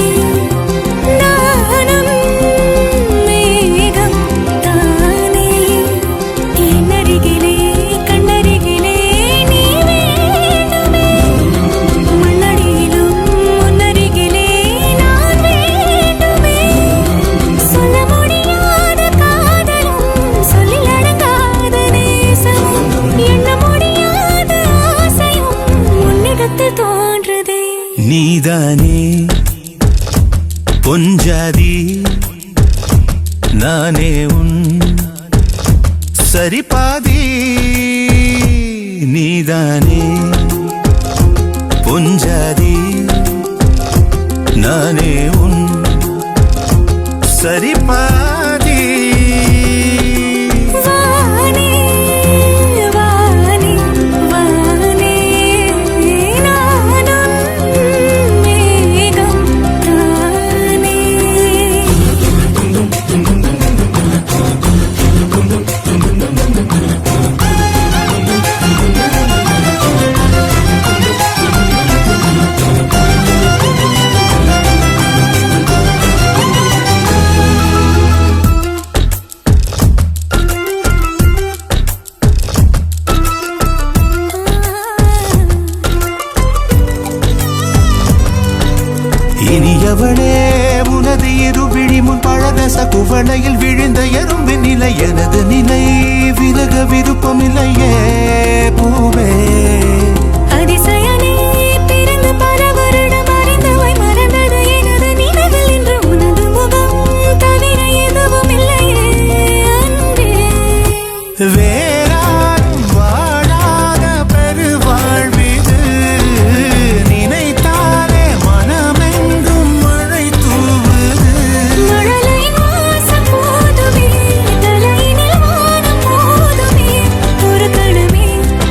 நானும் மேகம் தானே என்னருகிலே கண்ணருகிலே நீ வேண்டுமே மண்ணடியிலும் முன்னருகிலே நான் வேண்டுமே சொல்ல முடியாத காதலும் சொல்லில் அடங்காத நேசமும் எண்ண முடியாத ஆசையும் உன்னிடத்தில் தோன்றுதே நீதானே பொஞ்சாதி நானே உன் சரிபாதி நீதானே பொஞ்சாதி நானே உன் சரிபாதி வானே வானே வானே நானும் மேகம் தானே இனியவளே உனது இருவிழி முன் பழரச குவளையில் விழுந்த எறும்பின் நிலை எனது நிலை விலக விருப்பமில்லையே பூவே அதிசயனே பிறந்து பல வருடம் அறிந்தவாய் மறந்தது எனது நினைவில் இன்று உனது முகம் தவிர எதுவும் இல்லையே அன்பே வேறாரும் வாழாத பெருவாழ்விது நினைத்தாலே மனமெங்கும் மழை தூவுது மழலை வாசம் போதுமே தலையினில் வானம் போதுமே ஒரு கணமே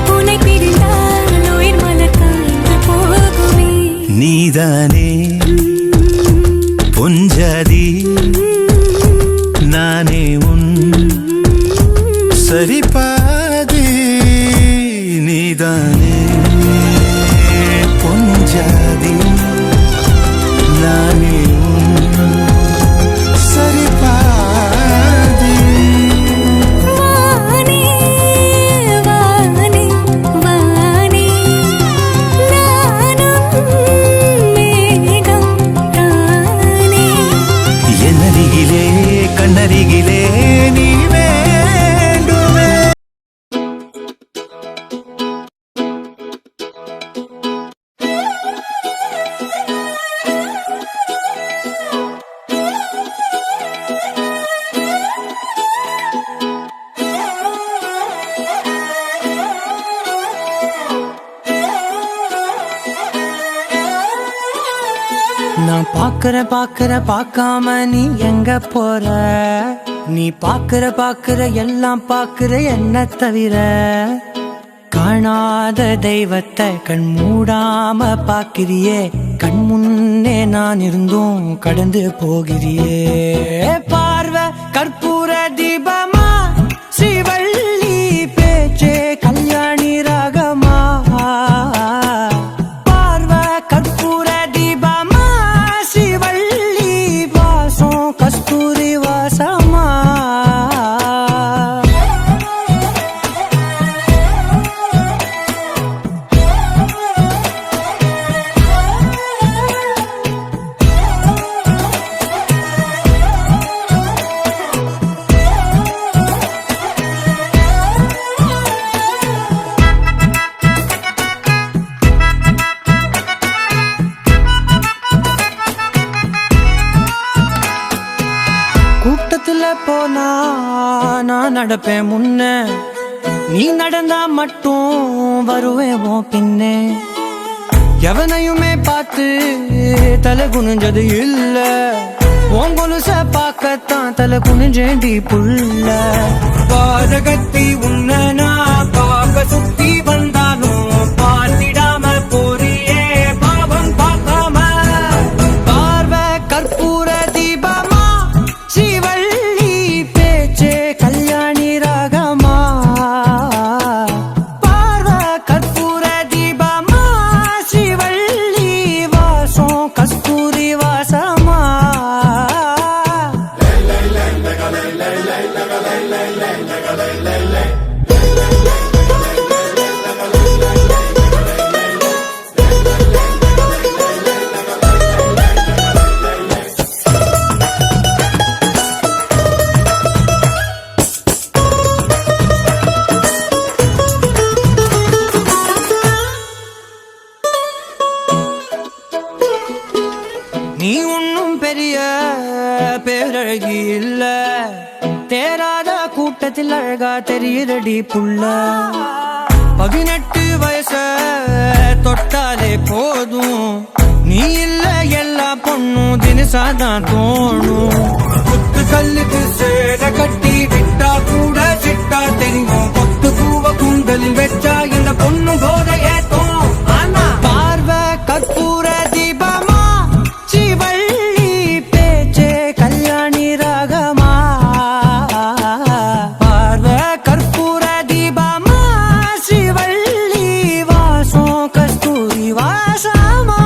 உன்னை பிரிந்தால் உயிர் மலர்காய்ந்து போகுமே நீதானே பொஞ்சாதி நானே உன் சரிபாதி நீதானே பொஞ்சாதி நானே உன் சரிபாதி வானே வானே வானே நானும் மேகம் தானே என்னருகிலே கண்ணருகிலே நீ வேண்டுமே நான் பார்க்காம நீ எங்க போற நீ பார்க்கிற எல்லாம் பார்க்கிற என்ன தவிர காணாத தெய்வத்தை கண் மூடாம பார்க்கிறியே கண் முன்னே நான் இருந்தும் கடந்து போகிறியே பார்வை கற்பூர தீபமா ஸ்ரீவள்ளி பேச்சே கல்யாணி ராகமா பார்வை கற்பூர தீபமா ஸ்ரீவள்ளி வாசம் கஸ்தூரி வாசமா கூட்டத்துல போனா நான் நடப்பேன் முன்ன நீ நடந்தா மட்டும் வருவேன் உன் பின்னே எவனையுமே பார்த்து தலை குனிஞ்சது இல்ல உன் கொலுச பார்க்கத்தான் தலை குனிஞ்சேண்டி புள்ள பாதகத்தி உன்ன நான் பார்க்க சுத்தி வந்தாலும் பார்த்திடாம போறியே பாவம் பார்க்காம பார்வை கற்பூர தீபமா ஸ்ரீவள்ளி பேச்சே கல்யாணி ராகமா பார்வை கற்பூர தீபமா ஸ்ரீவள்ளி வாசம் கஸ்தூரி வாசமா நீ ஒன்னும் பெரிய பேரழகி இல்ல தேராத கூட்டத்தில் அழகா தெரியுதடி புள்ள 18 வயச தொட்டாலே போதும் நீ இல்ல எல்லா பொண்ணும் தினசாதான் தோணும் குத்து கல்லுக்கு சேர கட்டி விட்டா கூட சிட்டா தெரியும் கொத்து பூவ குண்டலில் வச்சா இந்த பொண்ணு போத ஏத்தோம் ஆனா பார்வை கற்பூர தீபமா ஸ்ரீவள்ளி பேச்சே கல்யாணி ராகமா பார்வை கற்பூர தீபமா ஸ்ரீவள்ளி வாசம் கஸ்தூரி வாசமா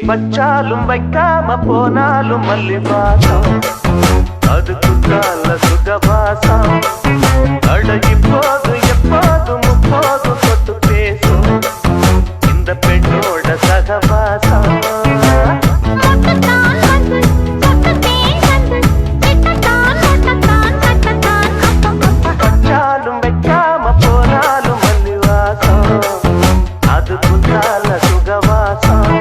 வச்சாலும் வைக்காம போனாலும் மல்லி வாசம் அது குத்தால சுகவாசம் அழகி போதும் எப்போதும் முப்போதும் தொட்டு பேசும் இந்த பெண்ணோட சகவாசம் வச்சாலும் வைக்காம போனாலும் மல்லி வாசம் அது குத்தால சுகவாசம்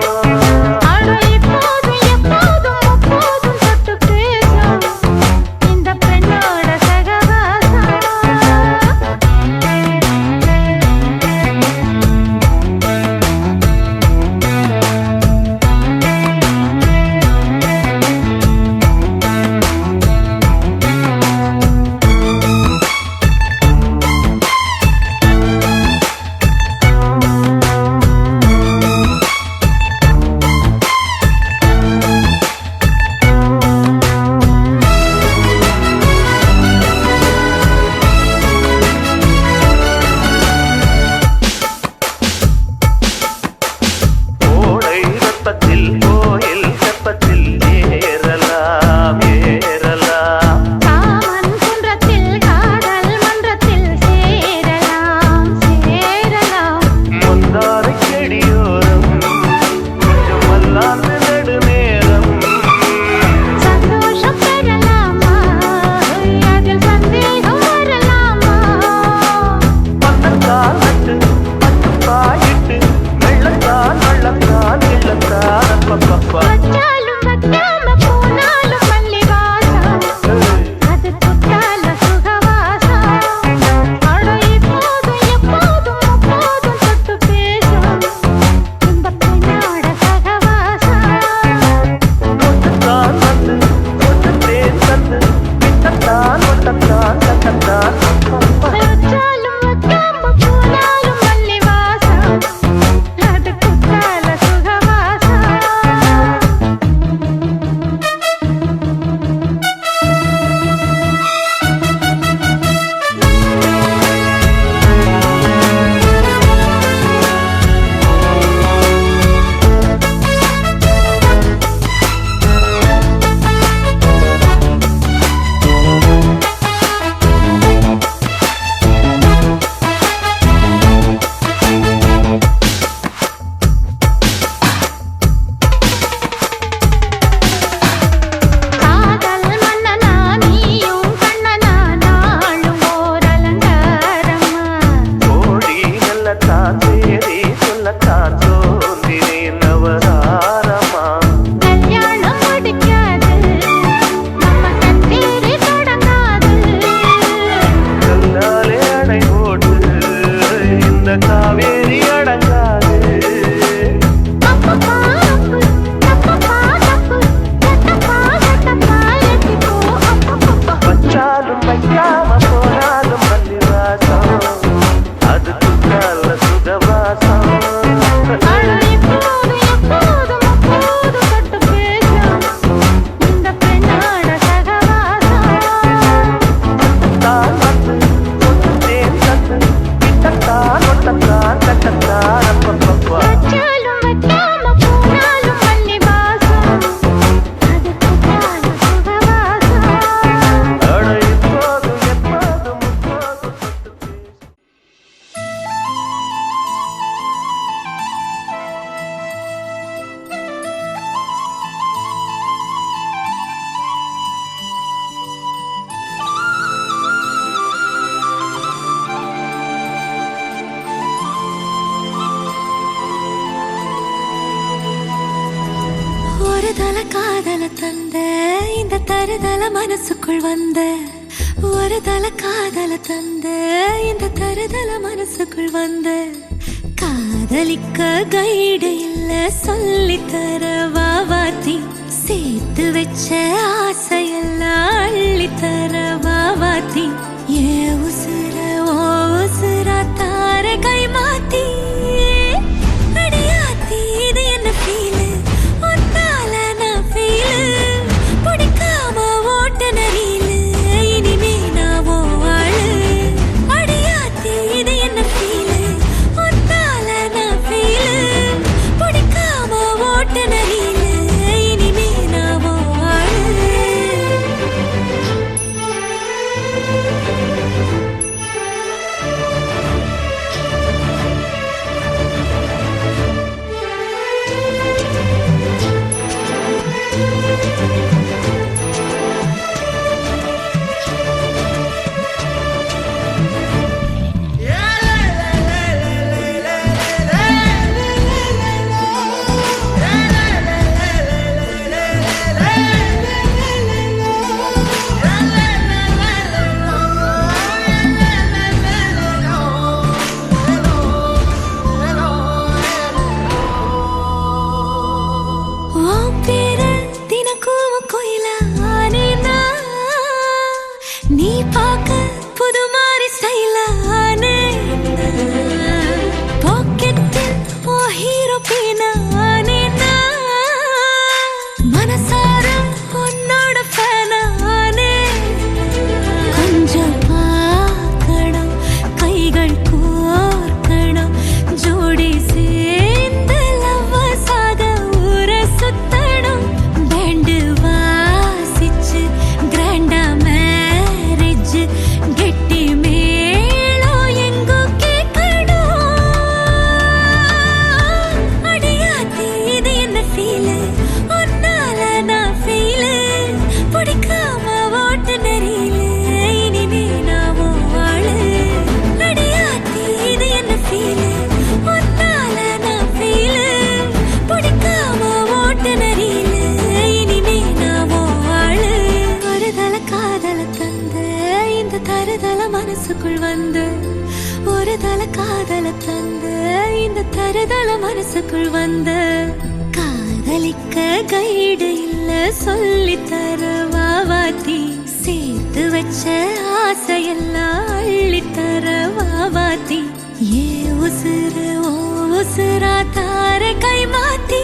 காதல தந்த இந்த தருதல மனசுக்குள் வந்த ஒரு தல காதல தந்த இந்த தருதல மனசுக்குள் வந்த காதலிக்க கைடு இல்ல சொல்லி தர வாவாத்தி சேர்த்து வச்ச ஆசையெல்லாம் அள்ளி தர வாவாத்தி ஏ உசுர ஓ உசுரா தார கை மாத்தி அடியாத்தி இது என்ன ஃபீல் ஒன்னால நான் ஃபீல் பிடிக்காம ஓட்ட நரியில இனிமே நான் ஓ ஆளு அடியாத்தி இது என்ன ஃபீல் ஒன்னால நான் ஃபீல் பிடிக்காம ஓட்ட நரி காதல தந்த இந்த தருதல மனசுக்குள் வந்த காதலிக்க கைடு இல்ல சொல்லி தர வாவாத்தி சேர்த்து வச்ச ஆசையெல்லாம் அள்ளி தர வாவாத்தி ஏ உசுறு ஓ உசுரா தார கை மாத்தி